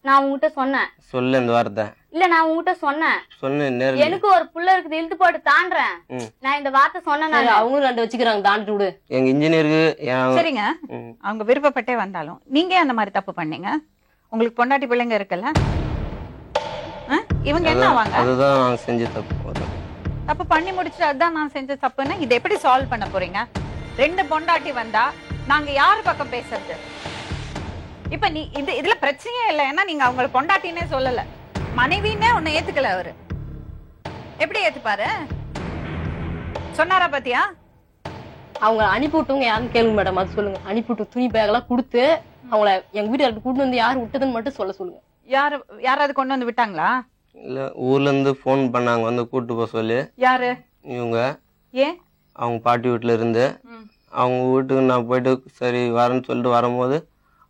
நான் உங்ககிட்ட சொன்னேன். சொல்ல இந்த வார்த்தை இல்ல நான் உங்ககிட்ட சொன்னேன். எனக்கு ஒரு புள்ள இருக்குது இழுத்து போட்டு தாண்டறேன். நான் இந்த வார்த்தை சொன்னேன். அவங்க 2 வச்சுக்கிறாங்க தாண்டிட்டு விடு. எங்க இன்ஜினியருக்கு சரிங்க, அவங்க விருப்பப்பட்டே வந்தாலும் நீங்க அந்த மாதிரி தப்பு பண்ணீங்க. உங்களுக்கு பொண்டாட்டி பிள்ளைங்க இருக்குல்ல, இவங்க என்ன ஆவாங்க? அதுதான் நான் செஞ்ச தப்பு. தப்பு பண்ணி முடிச்சுட்டு அதுதான் நான் செஞ்ச தப்புன்னா இதை எப்படி சால்வ் பண்ண போறீங்க? 2 பொண்டாட்டி வந்தா நாங்க யாரு பக்கம் பேசுறது? இப்ப நீ இதுல பிரச்சனையே இல்லை. ஏன்னா நீங்க அவங்க பொண்டாட்டினே சொல்லல, மனைவின்னே உன்னை ஏத்துக்கல. அவரு எப்படி ஏத்துப்பாரு? சொன்னாரா பாத்தியா? அவங்க அனுப்பி விட்டவங்க யாருன்னு கேளுங்க மேடம். அது சொல்லுங்க. அனுப்பி விட்டு துணி பேக் எல்லாம் கொடுத்து அவங்கள எங்க வீட்டுல கூட்டு வந்து யாரு விட்டதுன்னு மட்டும் சொல்ல சொல்லுங்க. யாராவது கொண்டு வந்து விட்டாங்களா? இல்ல ஊர்ல இருந்து போன் பண்ணாங்க வந்து கூட்டு போக சொல்லி. யாரு இவங்க? ஏன்? அவங்க பாட்டி வீட்டுல இருந்து அவங்க வீட்டுக்கு நான் போயிட்டு சரி வரேன்னு சொல்லிட்டு வரும்போது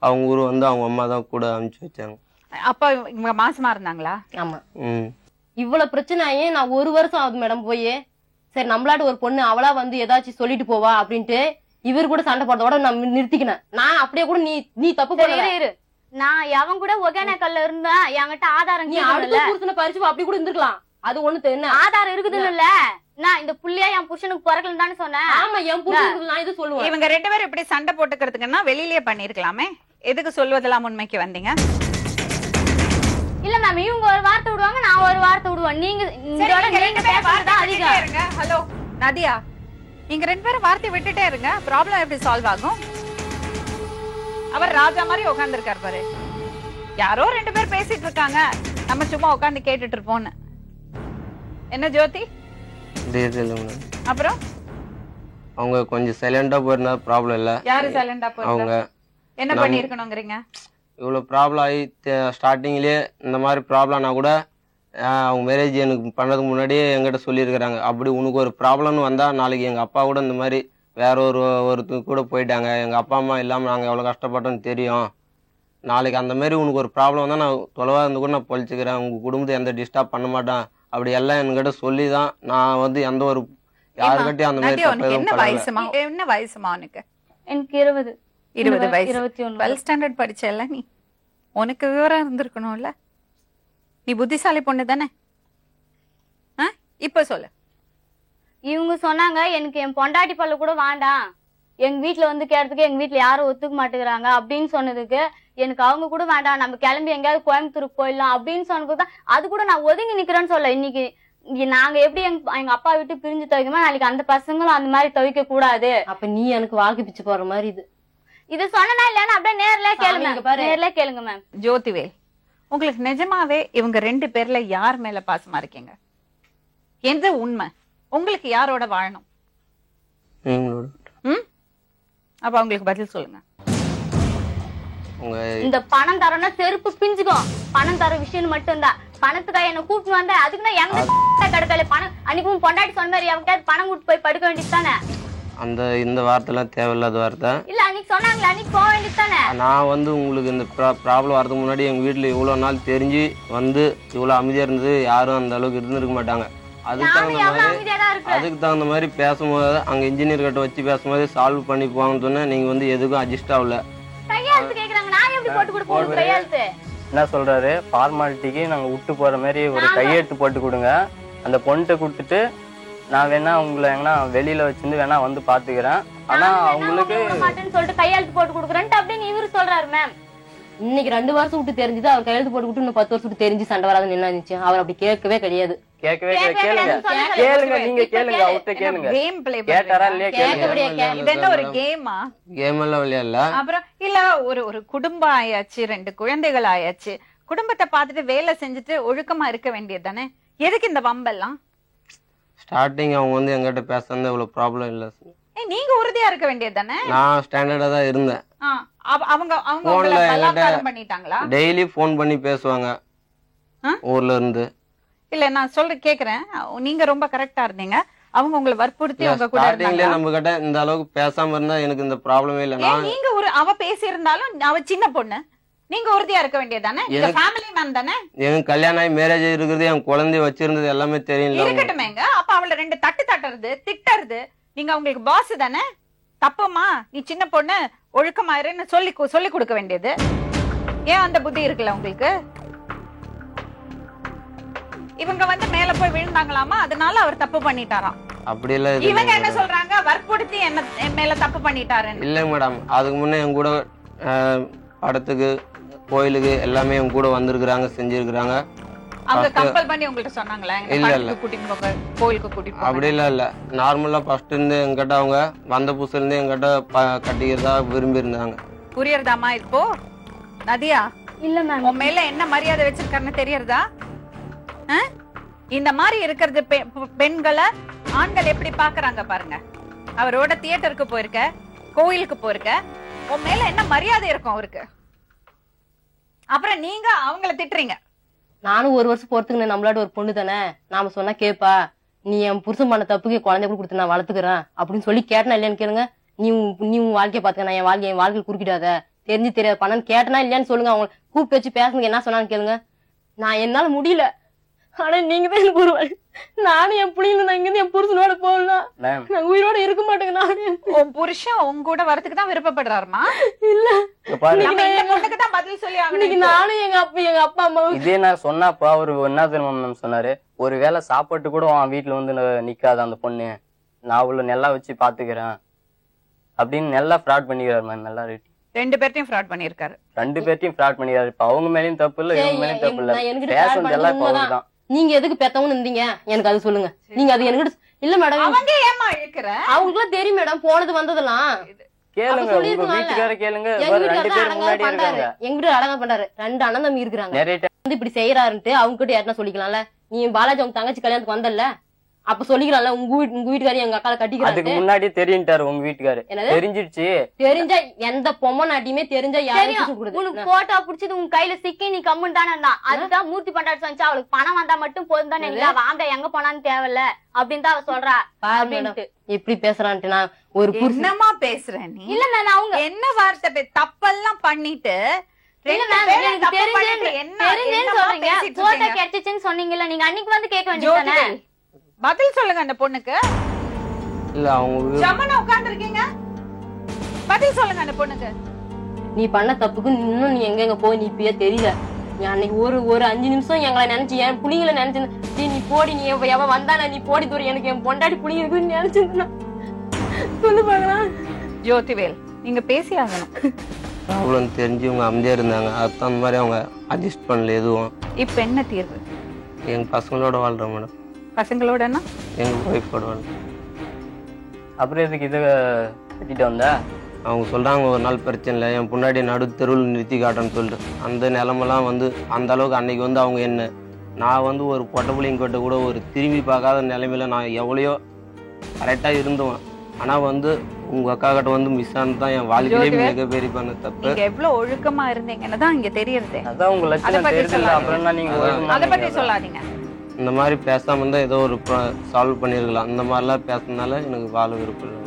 அவங்க ஊர் வந்து அவங்க அம்மா தான் கூட அனுப்பிச்சு வச்சாங்க. அப்ப இவங்க மாசமா இருந்தாங்களா? ஆமா. இவ்வளவு பிரச்சனை ஆகி நான் 1 வருஷம் ஆகுது மேடம் போய். சரி நம்மளாட்ட ஒரு பொண்ணு அவளா வந்து ஏதாச்சும் சொல்லிட்டு போவா அப்படின்ட்டு இவர் கூட சண்டை போடுறதோட நான் நிறுத்திக்கினேன். நான் அப்படியே கூட நீ தப்பு பண்ணல. நான் அவன் கூட ஒகேனக்கல்ல இருந்தா என்கிட்ட ஆதாரம் நீ அடுத்த புருஷனை பறிச்சு அப்படி கூட இருந்திருக்கலாம். அது ஒண்ணு என்ன ஆதாரம் இருக்குது இல்ல? நான் இந்த புள்ளியா என் புருஷனுக்கு பிறக்கலன்னு தானே சொன்னேன். ஆமா என் புருஷனுக்கு நான் இது சொல்லுவேன். இவங்க 2 பேரும் இப்படி சண்டை போட்டுக்கிறதுக்குன்னா வெளியிலேயே பண்ணிருக்கலாமே. எதுக்கு சொல்வதெல்லாம் உண்மைக்கு வந்தீங்க? இல்ல மேம், இவங்க ஒரு வார்த்தை விடுவாங்க, நான் ஒரு வார்த்தை விடுவேன். நீங்க அதிகம். ஹலோ நதியா, நீங்க 2 பேரும் வார்த்தை விட்டுட்டே இருங்க. ப்ராப்ளம் எப்படி சால்வ் ஆகும்? அவர் ராஜா மாதிரி உட்கார்ந்து இருக்காரு பாரு. யாரோ 2 பேர் பேசிட்டு இருக்காங்க, நம்ம சும்மா உட்கார்ந்து கேட்டுட்டு இருப்போம்னு. என்ன ஜோதி? அப்புறம் அவங்க கொஞ்சம் சைலண்டா போயிருந்தா ப்ராப்ளம் இல்ல. யாரு சைலண்டா போயிருந்தா? அவங்க என்ன பண்ணி இருக்கணும்ங்கறீங்க? இவ்வளவு ப்ராப்ளம் ஆகி ஸ்டார்டிங்லயே இந்த மாதிரி ப்ராப்ளம்னா கூட அவங்க மேரேஜ் எனக்கு பண்ணதுக்கு முன்னாடியே எங்கிட்ட சொல்லியிருக்கிறாங்க. அப்படி உனக்கு ஒரு ப்ராப்ளம்னு வந்தா நாளைக்கு எங்க அப்பா கூட இந்த மாதிரி வேற ஒருத்தர் கூட போயிட்டாங்க, எங்க அப்பா அம்மா இல்லாம நாங்க எவ்வளவு கஷ்டப்பட்டோம்னு தெரியும். நாளைக்கு அந்த மாதிரி உனக்கு ஒரு ப்ராப்ளம் தான் நான் தொலைவா இருந்து கூட நான் பொழிச்சுக்கிறேன், உங்க குடும்பத்தை எந்த டிஸ்டர்ப் பண்ண மாட்டேன் அப்படி எல்லாம் என்கிட்ட சொல்லிதான் நான் வந்து எந்த ஒரு யாருக்கிட்டையும் அந்த மாதிரி என்ன வயசுமா உனக்கு? எனக்கு 20 வயசு. 21. 12th ஸ்டாண்டர்ட் படிச்சல நீ. உனக்கு விவரம் இருந்திருக்கணும்ல. நீ புத்திசாலி பொண்ணு தானே? இப்ப சொல்லு. இவங்க சொன்னாங்க எனக்கு என் பொண்டாட்டி பல்ல கூட வேண்டாம், எங்க வீட்டுல வந்து கேட்டதுக்கு எங்க வீட்டுல யாரும் ஒத்துக்க மாட்டேங்கிறாங்க அப்படின்னு சொன்னதுக்கு எனக்கு அவங்க கூட வேண்டாம், நம்ம கிளம்பி எங்கேயாவது கோயம்புத்தூருக்கு போயிடலாம் அப்படின்னு சொன்னதுதான். அது கூட நான் ஒதுங்கி நிக்கிறேன்னு சொல்ல. இன்னைக்கு நாங்க எப்படி எங்க அப்பா விட்டு பிரிஞ்சு துவைக்கமா, நாளைக்கு அந்த பசங்களும் அந்த மாதிரி துவைக்க கூடாது. அப்ப நீ எனக்கு வாழ்க்கை பிச்சு போற மாதிரி இது சொன்னா இல்லன்னா அப்படியே நேர்ல கேளுங்க மேம். ஜோதிவேல், உங்களுக்கு நிஜமாவே இவங்க 2 பேர்ல யார் மேல பாசமா இருக்கீங்க? எந்த உண்மை? உங்களுக்கு யாரோட வாழணும்? அப்ப அவங்களுக்கு பதில் சொல்லுங்க. இந்த பணம் தரனா செருப்பு பிஞ்சுக்கும். பணம் தர விஷயம் மட்டும்தான். பணத்துக்காக என்ன கூப்பிட்டு வந்த அதுக்கு நான் எங்க கிடைக்கல பணம் அன்னைக்கும் பொண்டாட்டி சொன்ன மாதிரி எவங்கிட்ட பணம் கூட்டு போய் படுக்க வேண்டியது தானே. இந்த வார்த்தைலாம் தேவையில்லாத வார்த்தை. இல்ல அன்னைக்கு சொன்னாங்களே அன்னைக்கு போக வேண்டியது தானே. நான் வந்து உங்களுக்கு இந்த ப்ராப்ளம் வரதுக்கு முன்னாடி எங்கள் வீட்டில் இவ்வளோ நாள் தெரிஞ்சு வந்து இவ்வளோ அமைதியாக இருந்தது யாரும் அந்த அளவுக்கு இருந்திருக்க மாட்டாங்க. அதுக்கு தகுந்த மாதிரி பேசும்போது அங்கே இன்ஜினியர் கிட்ட வச்சு பேசும்போது சால்வ் பண்ணி போவாங்கன்னு சொன்னால் நீங்கள் வந்து எதுக்கும் அட்ஜஸ்ட் ஆகல. என்ன சொல்றாரு, ஃபார்மாலிட்டிக்கு நாங்கள் விட்டு போற மாதிரி ஒரு கையெழுத்து போட்டு கொடுங்க, அந்த பொண்ணுகிட்ட கொடுத்துட்டு நான் வேணா உங்களை எங்கன்னா வெளியில வச்சிருந்து வேணா வந்து பாத்துக்கிறேன், ஆனா அவங்களுக்கு சொல்லிட்டு கையெழுத்து போட்டு கொடுக்குறேன்ட்டு அப்படின்னு இவரு சொல்றாரு. மேம் இன்னைக்கு 2 வருஷம் விட்டு தெரிஞ்சது, அவர் கையெழுத்து போட்டு விட்டு இன்னும் 10 வருஷம் விட்டு தெரிஞ்சு சண்டை வராதுன்னு என்ன இருந்துச்சு. அவர் அப்படி கேட்கவே கிடையாது. கேளுங்க நீங்க கேளுங்க, அவர்கிட்ட கேளுங்க. கேம் ப்ளே கேட்டாரா இல்லையா கேளுங்க. இது என்ன ஒரு கேமா? கேம் எல்லாம் விளையாடல. அப்புறம் இல்ல ஒரு குடும்பம் ஆயாச்சு, 2 குழந்தைகள் ஆயாச்சு, குடும்பத்தை பார்த்துட்டு வேலை செஞ்சுட்டு ஒழுக்கமா இருக்க வேண்டியது தானே. எதுக்கு இந்த வம்பெல்லாம்? ஸ்டார்டிங் அவங்க வந்து எங்கிட்ட பேசுறது இவ்வளவு ப்ராப்ளம் இல்ல. நீங்க உறுதியா இருக்க வேண்டியது தானே. நான் ஸ்டாண்டர்டா தான் இருந்தேன். அவங்க பண்ணிட்டாங்களா? டெய்லி போன் பண்ணி பேசுவாங்க ஊர்ல இருந்து. இல்ல நான் கேக்குறேன், நீங்க ரொம்ப கரெக்டா இருந்தீங்க, அவங்க உங்களை வற்புறுத்தி உங்க கூட ஸ்டார்டிங்ல நம்ம கிட்ட இந்த அளவுக்கு பேசாம இருந்தா எனக்கு இந்த ப்ராப்ளமே இல்ல. நீங்க அவ பேசி இருந்தாலும் அவ சின்ன பொண்ணு, நீங்க உறுதியா இருக்க வேண்டியதுதானே. ஃபேமிலி மேன் தானே. எனக்கு கல்யாணம் ஆகி மேரேஜ் இருக்கிறது, என் குழந்தை வச்சிருந்தது எல்லாமே தெரியும். இருக்கட்டுமேங்க. அப்ப அவளை 2 தட்டு தட்டுறது திட்டுறது, நீங்க அவங்களுக்கு பாஸ் தானே. தப்புமா, நீ சின்ன பொண்ணு ஒழுக்கமா இருன்னு சொல்லி கொடுக்க வேண்டியது. ஏன் அந்த புத்தி இருக்குல்ல உங்களுக்கு? இவங்க வந்து மேல போய் விழுந்தாங்களாமா, அதனால அவர் தப்பு பண்ணிட்டாராம். அப்படி இல்ல. இவங்க என்ன சொல்றாங்க, வற்புறுத்தி என்ன மேல தப்பு பண்ணிட்டாரு. இல்ல மேடம், அதுக்கு முன்னே என் கூட படத்துக்கு கோயிலுக்கு எல்லாமே என் கூட வந்திருக்கிறாங்க, செஞ்சிருக்கிறாங்க. அவங்க கம்பல் பண்ணி உங்களுக்கு சொன்னாங்களா? இல்ல கூட்டிட்டு போங்க, கோயிலுக்கு கூட்டிட்டு போங்க. அப்படி இல்ல. நார்மலா ஃபர்ஸ்ட் இருந்து என்கிட்ட அவங்க வந்த புதுசுல இருந்து என்கிட்ட கட்டிக்கிறதா விரும்பி இருந்தாங்க. புரியுறதாமா இப்போ நதியா? இல்ல மேம். உன் மேல என்ன மரியாதை வச்சிருக்காருன்னு தெரியறதா? இந்த மாதிரி இருக்கிறது பெண்களை ஆண்கள் எப்படி பாக்குறாங்க பாருங்க. அவரோட தியேட்டருக்கு போயிருக்க, கோயிலுக்கு போயிருக்க, உன் மேல என்ன மரியாதை இருக்கும் அவருக்கு? அப்புறம் நீங்க அவங்கள திட்டுறீங்க. நானும் 1 வருஷம் போறதுக்கு நம்மளாட்ட ஒரு பொண்ணு தானே, நாம சொன்னா கேப்பா. நீ என் புருஷன் பண்ண தப்புக்கு குழந்தை கூட கொடுத்து நான் வளர்த்துக்கிறேன் அப்படின்னு சொல்லி கேட்டனா இல்லையான்னு கேளுங்க. நீ உன் வாழ்க்கையை பாத்துக்க, நான் என் வாழ்க்கையில் குறுக்கிடாத, தெரிஞ்சு தெரியாத பணம் கேட்டனா இல்லையான்னு சொல்லுங்க. அவங்க கூப்பிட்டு வச்சு பேசுங்க, என்ன சொன்னான்னு கேளுங்க. நான் என்னால முடியல, ஆனா நீங்க தான் எனக்கு ஒரு நானும் என் பிள்ளைங்க நான் இங்கிருந்து என் புருஷனோட போகலாம், நான் உயிரோட இருக்க மாட்டேங்க. நானு உன் புருஷன் உங்க கூட வரதுக்கு தான் விருப்பப்படுறாருமா? இல்ல, பதில் சொல்லி நானும் எங்க அப்பா அம்மா இதே நான் சொன்னாப்பா அவரு என்ன தெரியுமா சொன்னாரு, ஒருவேளை சாப்பாட்டு கூட அவன் வீட்டுல வந்து நிக்காத அந்த பொண்ணு, நான் அவ்வளவு நல்லா வச்சு பாத்துக்கிறேன் அப்படின்னு நல்லா ஃப்ராட் பண்ணிக்கிறாரு மேம். நல்லா 2 பேர்த்தையும் ஃப்ராட் பண்ணிருக்காரு. 2 பேர்த்தையும் ஃப்ராட் பண்ணிக்கிறாரு. இப்ப அவங்க மேலயும் தப்பு இல்ல, இவங்க மேலயும் தப்பு இல்ல, பேசுறது எல்லாம் இப்ப அவர்தான். நீங்க எதுக்கு பெத்தவன்னு இருந்தீங்க எனக்கு அது சொல்லுங்க. நீங்க அது எனக்கு இல்ல மேடம். அவங்க ஏமா இழுக்கிற? அவங்களுக்குலாம் தெரியும் மேடம், போனது வந்ததெல்லாம் கேளுங்க. உங்க வீட்டுக்கார கேளுங்க. 2 பேர் முன்னாடி இருக்காங்க. எங்க வீட்டு அழகா பண்றாரு. 2 அண்ணன் தம்பி இருக்கிறாங்க. வந்து இப்படி செய்யறாருன்ட்டு அவங்க கிட்ட யாருன்னா சொல்லிக்கலாம்ல. நீ பாலாஜி அவங்க தங்கச்சி கல்யாணத்துக்கு வந்தல்ல, அப்ப சொல்லிக்கலாம்ல உங்க வீட்டுக்காரி எங்க அக்கால கட்டிக்கிறாரு. அதுக்கு முன்னாடி தெரிஞ்சிட்டாரு உங்க வீட்டுக்காரு. தெரிஞ்சிடுச்சு. தெரிஞ்சா எந்த பொம்மை நாட்டியுமே தெரிஞ்சா யாரும் உனக்கு போட்டோ புடிச்சது உங்க கையில சிக்கி நீ கம்முன்னு தானே. அதுதான் மூர்த்தி பண்டாட்டு சொன்னா, அவளுக்கு பணம் வந்தா மட்டும் போதும் தானே, வாந்த எங்க போனான்னு தேவையில்ல அப்படின்னு தான் அவ சொல்றா. எப்படி பேசுறான்ட்டு நான் ஒரு என்னமா பேசுறேன் நீ? இல்ல நான் அவங்க என்ன வார்த்தை தப்பெல்லாம் பண்ணிட்டு சொன்னீங்கல்ல, நீங்க அன்னைக்கு வந்து கேட்க வேண்டியது. பதில் சொல்லுங்க அந்த பொண்ணுக்கு. இல்ல அவங்க ஜமனா உட்கார்ந்து இருக்கீங்க, பதில் சொல்லுங்க அந்த பொண்ணுக்கு. நீ பண்ண தப்புக்கு இன்னும் நீ எங்க போய் நீ இப்பயே தெரியல. நீ அன்னைக்கு ஒரு 5 நிமிஷம் எங்களை நினைச்சு என் புள்ளிங்களை நினைச்சு நீ போடி, நீ எவ வந்தானே நீ போடி தூரம், எனக்கு என் பொண்டாடி புள்ளி இருக்குன்னு நினைச்சிருந்தா சொல்லு பாக்கலாம். ஜோதிவேல், நீங்க பேசி ஆகணும். ப்ராப்ளம் தெரிஞ்சு அவங்க அமைதியா இருந்தாங்க, அதுக்கு அந்த மாதிரி அவங்க அட்ஜஸ்ட் பண்ணல எதுவும். இப்ப என்ன தீர்வு? எங்க பசங்களோட வாழ்றோம் மேடம். பசங்களோடனா? எங்க ஒய்ஃபோட வாழ்றோம். அப்புறம் எதுக்கு இதை கட்டிட்டு வந்தா? அவங்க சொல்றாங்க ஒரு நாள் பிரச்சனை இல்லை, என் முன்னாடி நடு தெருவில் நிறுத்தி காட்டன்னு சொல்லிட்டு. அந்த நிலமெல்லாம் வந்து அந்த அளவுக்கு அன்னைக்கு வந்து அவங்க என்ன, நான் வந்து ஒரு பொட்டப்புளிங்க கிட்ட கூட ஒரு திரும்பி பார்க்காத நிலைமையில நான் எவ்வளையோ கரெக்டாக இருந்துவேன். ஆனா வந்து உங்க அக்கா கிட்ட வந்து மிஸ் ஆனது தான் என் வாழ்க்கையிலே ஜோதிவேல், மிகப்பெரிய பண்ண தப்பு. நீங்க எவ்வளவு ஒழுக்கமா இருந்தீங்கன்னு தான் இங்க தெரியுது. அதான் உங்க அதை லட்சணம் பத்தி தெரியுது. சொல்லாதீங்க. அப்புறம் என்ன நீங்க ஒழுக்கமா அதை பத்தி இருந்தீங்க? சொல்லாதீங்க. இந்த மாதிரி பேசாம இருந்தா ஏதோ ஒரு சால்வ் பண்ணிருக்கலாம். இந்த மாதிரிலாம் பேசுனதுனால எனக்கு வாழ விருப்பம் இல்லை.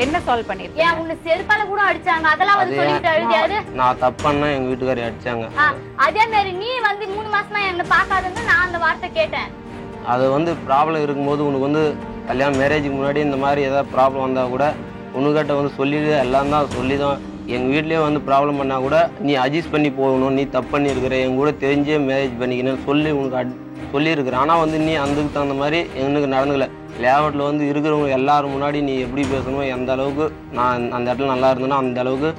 என்ன சால்வ் பண்ணிருக்கீங்க? ஏன் உன்னை செருப்பால கூட அடிச்சாங்க, அதெல்லாம் வந்து சொல்லிட்டு அழுதியாது. நான் தப்பானா எங்க வீட்டுக்காரி அடிச்சாங்க. அதே மாதிரி நீ வந்து 3 மாசமா என்ன பாக்காதுன்னு நான் அந்த வார்த்தை கேட்டேன். அது வந்து ப்ராப்ளம் இருக்கும்போது உனக்கு வந்து கல்யாணம் மேரேஜுக்கு முன்னாடி இந்த மாதிரி ஏதாவது ப்ராப்ளம் வந்தா கூட உனக்கிட்ட வந்து சொல்லிடு, எல்லாம் தான் சொல்லி தான். எங்கள் வீட்லேயே வந்து ப்ராப்ளம் பண்ணால் கூட நீ அட்ஜஸ்ட் பண்ணி போகணும், நீ தப்பு பண்ணியிருக்கிற, எங்க கூட தெரிஞ்சே மேரேஜ் பண்ணிக்கணும்னு சொல்லி உனக்கு சொல்லியிருக்கிறேன். ஆனால் வந்து நீ அதுக்கு தகுந்த மாதிரி எனக்கு நடந்துக்கல. லேவட்டில் வந்து இருக்கிறவங்க எல்லாரும் முன்னாடி நீ எப்படி பேசணும், எந்த அளவுக்கு நான் அந்த இடத்துல நல்லா இருந்தேனோ அந்த அளவுக்கு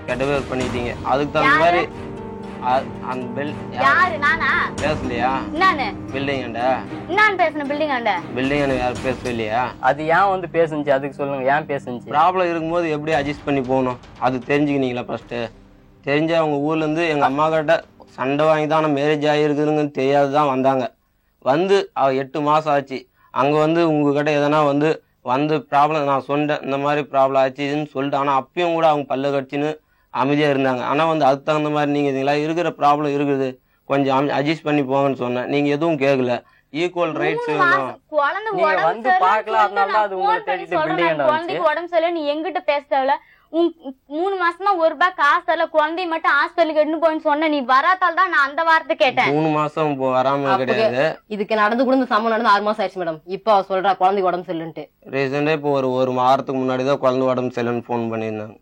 கெட்ட பேர் பண்ணிட்டீங்க. அதுக்கு தகுந்த மாதிரி அந்த பெல் யாரு? நானா? பேசலையா? நானு பில்டிங் நான் பேசுன பில்டிங் ஆண்ட பில்டிங் யாரும் பேசவே இல்லையா? அது ஏன் வந்து பேசுச்சு அதுக்கு சொல்லுங்க. ஏன் பேசுச்சு? ப்ராப்ளம் இருக்கும்போது எப்படி அட்ஜஸ்ட் பண்ணி போகணும் அது தெரிஞ்சுக்கினீங்களா? ஃபர்ஸ்ட்டு தெரிஞ்ச அவங்க ஊர்லேருந்து எங்கள் அம்மா கிட்ட சண்டை வாங்கி தான் ஆனால் மேரேஜ் ஆகிருக்குதுங்கன்னு தெரியாது தான் வந்தாங்க. வந்து 8 மாதம் ஆச்சு. அங்கே வந்து உங்ககிட்ட எதனா வந்து ப்ராப்ளம் நான் சொன்னேன், இந்த மாதிரி ப்ராப்ளம் ஆச்சுன்னு சொல்லிட்டு. ஆனால் அப்பயும் கூட அவங்க பல்ல கடிச்சின்னு அமைதியாக இருந்தாங்க. ஆனால் வந்து அதுக்கு தகுந்த மாதிரி நீங்கள் இதுங்களா இருக்கிற ப்ராப்ளம் இருக்குது, கொஞ்சம் அட்ஜஸ்ட் பண்ணி போங்கன்னு சொன்னேன். நீங்கள் எதுவும் கேட்கல. ஈக்குவல் ரைட்ஸ் வேணும். குழந்தை நீங்க உடம்பு வந்து பார்க்கலாம், அதனால தான் அது உங்களுக்கு தெரியுது building என்ன குழந்தைக்கு உடம்பு சரியில்லை, நீ எங்கிட்ட பேச தேவையில்ல. 3 மாசமா 1 ரூபாய் காசு தரல, குழந்தைய மட்டும் ஹாஸ்பிட்டலுக்கு எடுத்து போயின்னு சொன்ன. நீ வராதால் தான் நான் அந்த வார்த்தை கேட்டேன். 3 மாசம் வராம கிடையாது. இதுக்கு நடந்து கூட இந்த சம்பவம் நடந்து 6 மாசம் ஆயிடுச்சு மேடம். இப்போ அவ சொல்றா குழந்தைக்கு உடம்பு சரியில்லைன்ட்டு. ரீசெண்டாக இப்போ ஒரு வாரத்துக்கு முன்னாடி தான் குழந்தை உடம்பு சரியில்லைன்னு ஃபோன் பண்ணியிருந்தாங்க.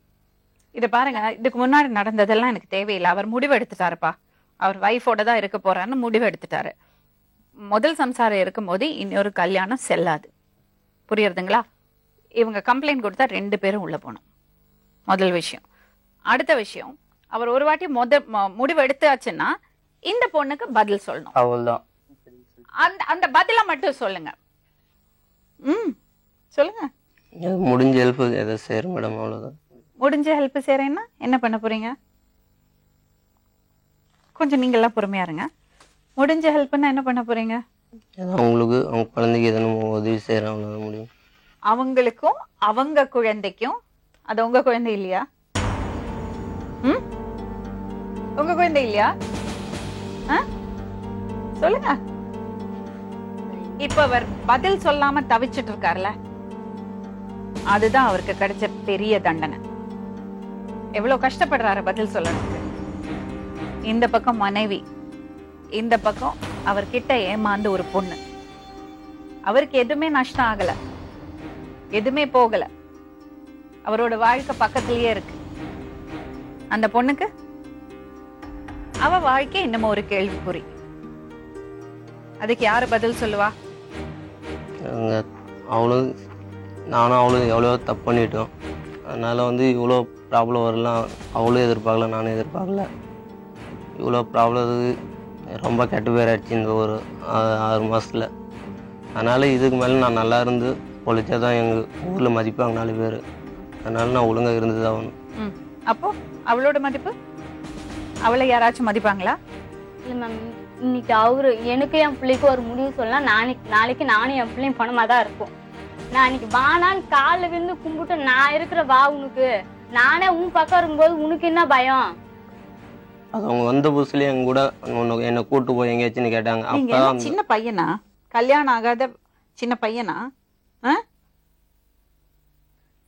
இத பாருங்க, இதுக்கு முன்னாடி நடந்ததெல்லாம் எனக்கு தேவையில்லை. அவர் முடிவு எடுத்துட்டாருப்பா. அவர் வைஃபோட தான் இருக்க போறான்னு முடிவு எடுத்துட்டாரு. முதல் சம்சாரம் இருக்கும்போது இன்னொரு கல்யாணம் செல்லாது. புரியுறதுங்களா? இவங்க கம்ப்ளைண்ட் கொடுத்தா 2 பேரும் உள்ள போகணும். முதல் விஷயம். அடுத்த விஷயம், அவர் ஒரு வாட்டி முடிவு எடுத்தாச்சுன்னா இந்த பொண்ணுக்கு பதில் சொல்லணும். அவ்வளவுதான். அந்த பதில மட்டும் சொல்லுங்க. சொல்லுங்க. முடிஞ்ச ஹெல்ப் எதை செய்யற மேடம், அவ்வளோதான். முடிஞ்ச ஹெல்ப் செய்யறேன்னா என்ன பண்ண போறீங்க? கொஞ்சம் நீங்க எல்லாம் பொறுமையா இருங்க. முடிஞ்ச ஹெல்ப்னா என்ன பண்ண போறீங்க? அவங்களுக்கு அவங்க குழந்தைக்கு எதனும் உதவி செய்யறேன், அவ்வளோதான் முடியும். அவங்களுக்கும் அவங்க குழந்தைக்கும். அது உங்க குழந்தை இல்லையா? உங்க குழந்தை இல்லையா? சொல்லுங்க. இப்ப அவர் பதில் சொல்லாம தவிச்சிட்டு இருக்காருல்ல, அதுதான் அவருக்கு கிடைச்ச பெரிய தண்டனை. எவ்வளவு கஷ்டப்படுறாரு பதில் சொல்லணும்னு. இந்த பக்கம் மனைவி, இந்த பக்கம் அவர்கிட்ட ஏமாந்து ஒரு பொண்ணு. அவருக்கு எதுவுமே நஷ்டம் ஆகல, எதுவுமே போகல. அவரோட வாழ்க்கை பக்கத்திலேயே இருக்கு. அந்த பொண்ணுக்கு அவ வாழ்க்கை இன்னும் ஒரு கேள்விக்குறி. அதுக்கு யாரு பதில் சொல்லுவா? அவளும் நானும் அவளும் எவ்வளோ தப்பு பண்ணிட்டோம். அதனால இவ்வளோ ப்ராப்ளம் வரலாம் அவளும் எதிர்பார்க்கல, நானும் எதிர்பார்க்கல. இவ்வளோ ப்ராப்ளம் ரொம்ப கெட்ட பேர் ஆயிடுச்சு இந்த ஒரு 6 மாதத்தில். அதனால் இதுக்கு மேலே நான் நல்லா இருந்து பொழிச்சா தான் எங்கள் ஊரில் மதிப்பாங்க 4 பேர். அதனால நான் ஒழுங்காக இருந்தது ஆகணும். அப்போ அவளோட மதிப்பு, அவளை யாராச்சும் மதிப்பாங்களா? இல்ல மேம், இன்னைக்கு அவரு எனக்கு என் பிள்ளைக்கு ஒரு முடிவு சொல்லலாம். நாளைக்கு நானும் என் பிள்ளையும் பணமா தான் இருக்கும். நான் இன்னைக்கு வானான்னு காலில் விழுந்து கும்பிட்டு நான் இருக்கிற வா உனக்கு, நானே உன் பக்கம் இருக்கும்போது உனக்கு என்ன பயம்? அது அவங்க வந்த புதுசுல எங்க கூட என்னை கூட்டு போய் எங்கேயாச்சுன்னு கேட்டாங்க. அப்பதான் சின்ன பையனா, கல்யாணம் ஆகாத சின்ன பையனா?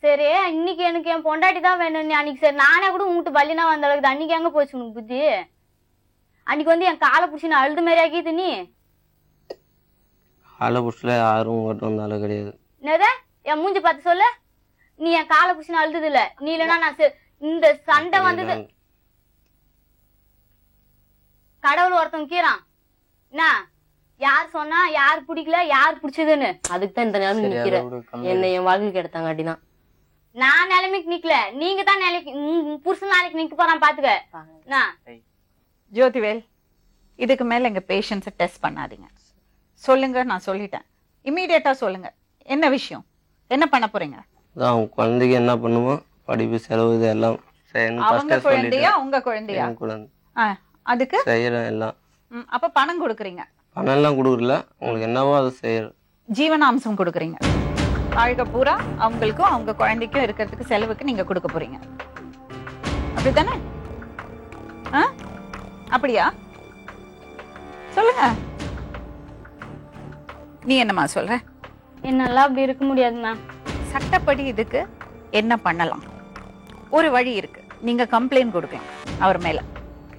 சரி, இன்னைக்கு எனக்கு என் பொண்டாட்டி தான் வேணும். அன்னைக்கு சரி நானே கூட உங்ககிட்ட பள்ளினா வந்த அளவுக்கு அன்னைக்கு எங்க போச்சு உனக்கு புத்தி? அன்னைக்கு என் காலை பிடிச்சி நான் அழுது மாதிரி ஆக்கிது. நீ காலை பிடிச்சல யாரும் உங்கள்கிட்ட வந்தாலும் கிடையாது. என்னத என் மூஞ்சி பார்த்து சொல்லு. நீ என் காலை பிடிச்சி நான் அழுதுது இல்ல. நீ இல்லைன்னா நான் இந்த சண்டை வந்தது கடவுள் ஒருத்தன் கீறான். என்ன யார் சொன்னா யார் பிடிக்கல யார் பிடிச்சதுன்னு? அதுக்கு தான் இந்த நிலைமை நிக்கிறேன். என்ன என் வாழ்க்கைக்கு எடுத்தாங்காட்டிதான். நான் நிலைமைக்கு நிக்கல, நீங்க தான் நிலைக்கு புருஷன் நாளைக்கு நிக்க போறான் பாத்துக்க. ஜோதிவேல், இதுக்கு மேல எங்க பேஷன்ஸை டெஸ்ட் பண்ணாதீங்க. சொல்லுங்க, நான் சொல்லிட்டேன். இமீடியட்டா சொல்லுங்க, என்ன விஷயம், என்ன பண்ண போறீங்க? அவங்க குழந்தைக்கு என்ன பண்ணுமோ படிப்பு செலவு இது எல்லாம் அவங்க குழந்தையா உங்க குழந்தையா? குழந்தை அதுக்கு செய்யறேன் எல்லாம். அப்ப பணம் கொடுக்குறீங்க? பணம் எல்லாம் கொடுக்கல, உங்களுக்கு என்னவோ அதை செய்யறேன். ஜீவனாம்சம் கொடுக்குறீங்க? வாழ்க்கை பூரா அவங்களுக்கும் அவங்க குழந்தைக்கும் இருக்கிறதுக்கு செலவுக்கு நீங்க கொடுக்க போறீங்க, அப்படித்தானே? அப்படியா? சொல்லுங்க, நீ என்னமா சொல்ற? என்னால அப்படி இருக்க முடியாது மேம். சட்டப்படி இதுக்கு என்ன பண்ணலாம்? ஒரு வழி இருக்கு, நீங்க கம்ப்ளைண்ட் கொடுக்கலாம் அவர் மேல.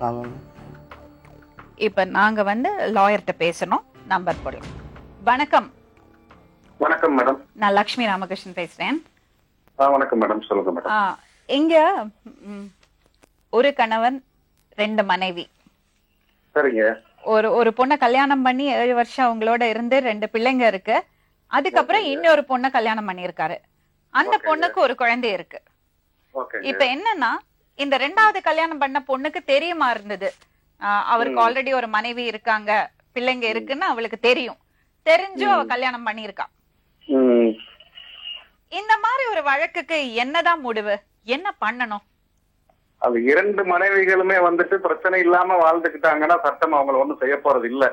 ஆமாம். இப்ப நாங்க வந்து லாயர்கிட்ட பேசணும், நம்பர் போடலாம். வணக்கம். வணக்கம் மேடம். நான் லக்ஷ்மி ராமகிருஷ்ணன் பேசுறேன். வணக்கம் மேடம், சொல்லுங்க மேடம். இங்க ஒரு கணவன் 2 மனைவி. சரிங்க. ஒரு பொண்ணை கல்யாணம் பண்ணி 7 வருஷம் அவங்களோட இருந்து 2 பிள்ளைங்க இருக்கு. அதுக்கப்புறம் இன்னொரு பொண்ணை கல்யாணம் பண்ணியிருக்காரு. அந்த பொண்ணுக்கு ஒரு குழந்தை இருக்கு. இப்ப என்னன்னா, இந்த 2வது கல்யாணம் பண்ண பொண்ணுக்கு தெரியுமா இருந்தது அவருக்கு ஆல்ரெடி ஒரு மனைவி இருக்காங்க, பிள்ளைங்க இருக்குன்னு அவளுக்கு தெரியும். தெரிஞ்சும் அவ கல்யாணம் பண்ணிருக்கா. இந்த மாதிரி ஒரு வழக்குக்கு என்னதான் முடிவு, என்ன பண்ணணும்? அது 2 மனைவிகளுமே வந்துட்டு பிரச்சனை இல்லாம வாழ்ந்துக்கிட்டாங்கன்னா சட்டம் அவங்களை ஒண்ணும் செய்ய போறது இல்ல.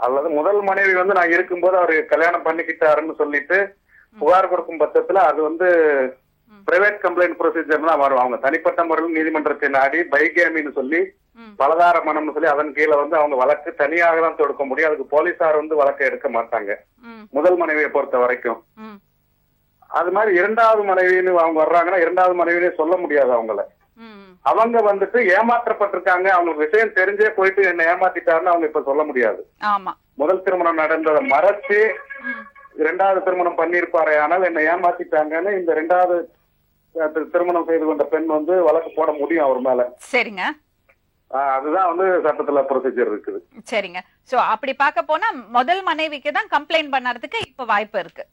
அல்லது முதல் மனைவி வந்து நான் இருக்கும்போது அவரு கல்யாணம் பண்ணிக்கிட்டாருன்னு சொல்லிட்டு புகார் கொடுக்கும் பட்சத்துல அது வந்து பிரைவேட் கம்ப்ளைண்ட் ப்ரொசீஜர் தான் வரும். அவங்க தனிப்பட்ட முறையில் நீதிமன்றத்தை நாடி பைகேமின்னு சொல்லி பலதார மனம்னு சொல்லி அதன் கீழே வந்து அவங்க வழக்கு தனியாக தான் தொடுக்க முடியும். அதுக்கு போலீசார் வந்து வழக்கை எடுக்க மாட்டாங்க முதல் மனைவியை பொறுத்த வரைக்கும். அது மாதிரி 2வது மனைவின்னு அவங்க வர்றாங்கன்னா 2வது மனைவினே சொல்ல முடியாது அவங்கள. அவங்க வந்துட்டு ஏமாற்றப்பட்டிருக்காங்க, அவங்களுக்கு விஷயம் தெரிஞ்சே போயிட்டு என்ன ஏமாத்திட்டாருன்னு அவங்க இப்ப சொல்ல முடியாது. முதல் திருமணம் நடந்ததை மறைச்சு 2வது திருமணம் பண்ணிருப்பாரு, ஆனால் என்ன ஏமாத்திட்டாங்கன்னு இந்த 2வது திருமணம் செய்து கொண்ட பெண் வந்து வழக்கு போட முடியும் அவர் மேல. சரிங்க. அதுதான் வந்து சட்டத்துல ப்ரொசீஜர் இருக்குது. சரிங்க. சோ அப்படி பார்க்க போனா முதல் மனைவிக்கு தான் கம்ப்ளைண்ட் பண்ணறதுக்கு இப்ப வாய்ப்பு இருக்கு.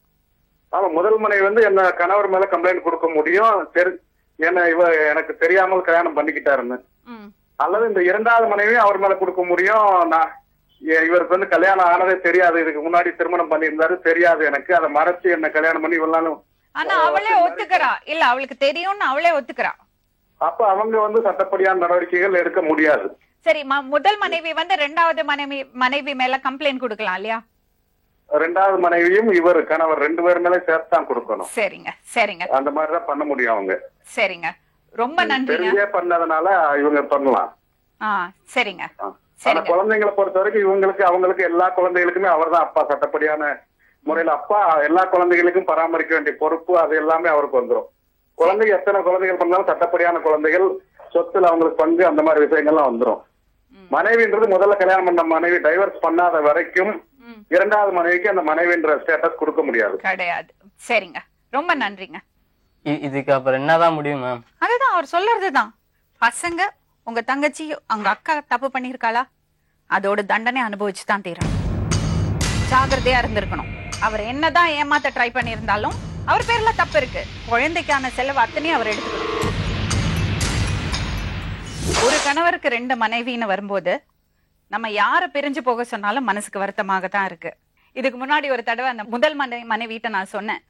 ஆமா, முதல் மனைவி வந்து என்ன கணவர் மேல கம்ப்ளைண்ட் கொடுக்க முடியும், என்ன இவ எனக்கு தெரியாமல் கல்யாணம் பண்ணிக்கிட்டாருன்னு. அல்லது இந்த 2வது மனைவி அவர் மேல கொடுக்க முடியும், நான் இவருக்கு வந்து கல்யாணம் ஆனதே தெரியாது, இதுக்கு முன்னாடி திருமணம் பண்ணியிருந்தாரு தெரியாது எனக்கு, அதை மறைச்சு என்ன கல்யாணம் பண்ணி இவ்வளவு. ஆனா அவளே ஒத்துக்கிறா, இல்ல அவளுக்கு தெரியும்னு அவளே ஒத்துக்கிறா. அப்ப அவங்க வந்து சட்டப்படியான நடவடிக்கைகள் எடுக்க முடியாது. சரி, முதல் மனைவி வந்து 2வது மனைவி மேல கம்ப்ளைண்ட் கொடுக்கலாம் இல்லையா? 2வது மனைவியும் இவர் கணவர் 2 பேர் மேல சேர்த்தான் கொடுக்கணும். சரிங்க, சரிங்க. அந்த மாதிரிதான் பண்ண முடியும் அவங்க. சரிங்க, ரொம்ப நன்றி. தெரிஞ்சே பண்ணதுனால இவங்க பண்ணலாம். சரிங்க. ஆனா குழந்தைங்களை பொறுத்த வரைக்கும் இவங்களுக்கு அவங்களுக்கு எல்லா குழந்தைகளுக்குமே அவர் தான் அப்பா. சட்டப்படியான முறையில அப்பா எல்லா குழந்தைகளுக்கும் பராமரிக்க வேண்டிய பொறுப்பு அது எல்லாமே அவருக்கு வந்துடும். குழந்தைங்க எத்தனை குழந்தைகள் பண்ணாலும் சட்டப்படியான குழந்தைகள், சொத்துல அவங்களுக்கு பங்கு, அந்த மாதிரி விஷயங்கள்லாம் வந்துடும். மனைவின்றது முதல்ல கல்யாணம் பண்ண மனைவி டைவர்ஸ் பண்ணாத வரைக்கும் 2வது மனைவிக்கு அந்த மனைவின்ற ஸ்டேட்டஸ் கொடுக்க முடியாது. கிடையாது. சரிங்க, ரொம்ப நன்றிங்க. இதுக்கு அப்புறம் என்னதான் முடியும் மேம்? அதுதான் அவர் சொல்றதுதான். பசங்க, உங்க தங்கச்சி, அவங்க அக்கா தப்பு பண்ணிருக்காளா, அதோட தண்டனை அனுபவிச்சுதான் தீரணும். ஜாகிரதையா இருந்திருக்கணும். அவர் என்னதான் ஏமாத்த ட்ரை பண்ணியிருந்தாலும் அவர் பேர்ல தப்பு இருக்கு. குழந்தைக்கான செலவு அத்தனையும் அவர் எடுத்துக்கணும். ஒரு கணவருக்கு 2 மனைவின்னு வரும்போது நம்ம யார பிரிஞ்சு போக சொன்னாலும் மனசுக்கு வருத்தமாகத்தான் இருக்கு. இதுக்கு முன்னாடி ஒரு தடவை அந்த முதல் மனைவிட்ட நான் சொன்னேன்,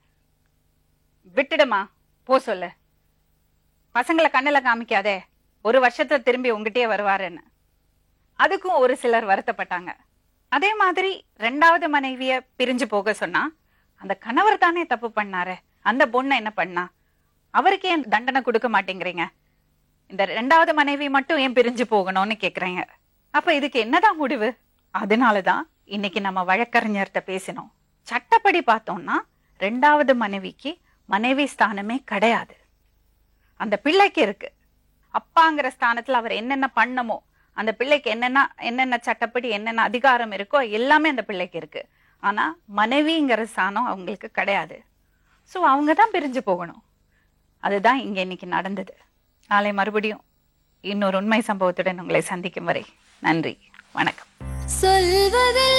விட்டுடுமா, போ சொல்லு, பசங்களை கண்ணுல காமிக்காதே, 1 வருஷத்துல திரும்பி உங்ககிட்டயே வருவாருன்னு. அதுக்கும் ஒரு சிலர் வருத்தப்பட்டாங்க. அதே மாதிரி 2வது மனைவிய பிரிஞ்சு போக சொன்னா அந்த கணவர் தானே தப்பு பண்ணாரு, அந்த பொண்ணு என்ன பண்ணா, அவருக்கு ஏன் தண்டனை கொடுக்க மாட்டேங்கிறீங்க, இந்த 2வது மனைவி மட்டும் ஏன் பிரிஞ்சு போகணும்னு கேக்குறீங்க. அப்ப இதுக்கு என்னதான் முடிவு? அதனாலதான் இன்னைக்கு நம்ம வழக்கறிஞர்கிட்ட பேசினோம். சட்டப்படி பார்த்தோம்னா 2வது மனைவிக்கு மனைவி ஸ்தானமே கிடையாது, அந்த பிள்ளைக்கு இருக்கு. அப்பாங்கிற ஸ்தானத்துல அவர் என்னென்ன பண்ணமோ, அந்த பிள்ளைக்கு என்னென்ன சட்டப்படி என்னென்ன அதிகாரம் இருக்கோ எல்லாமே அந்த பிள்ளைக்கு இருக்கு. ஆனா மனைவிங்கிற ஸ்தானம் அவங்களுக்கு கிடையாது. சோ அவங்கதான் பிரிஞ்சு போகணும். அதுதான் இங்க இன்னைக்கு நடந்தது. நாளை மறுபடியும் இன்னொரு உண்மை சம்பவத்துடன் உங்களை சந்திக்கும் வரை நன்றி, வணக்கம். சொல்வதில்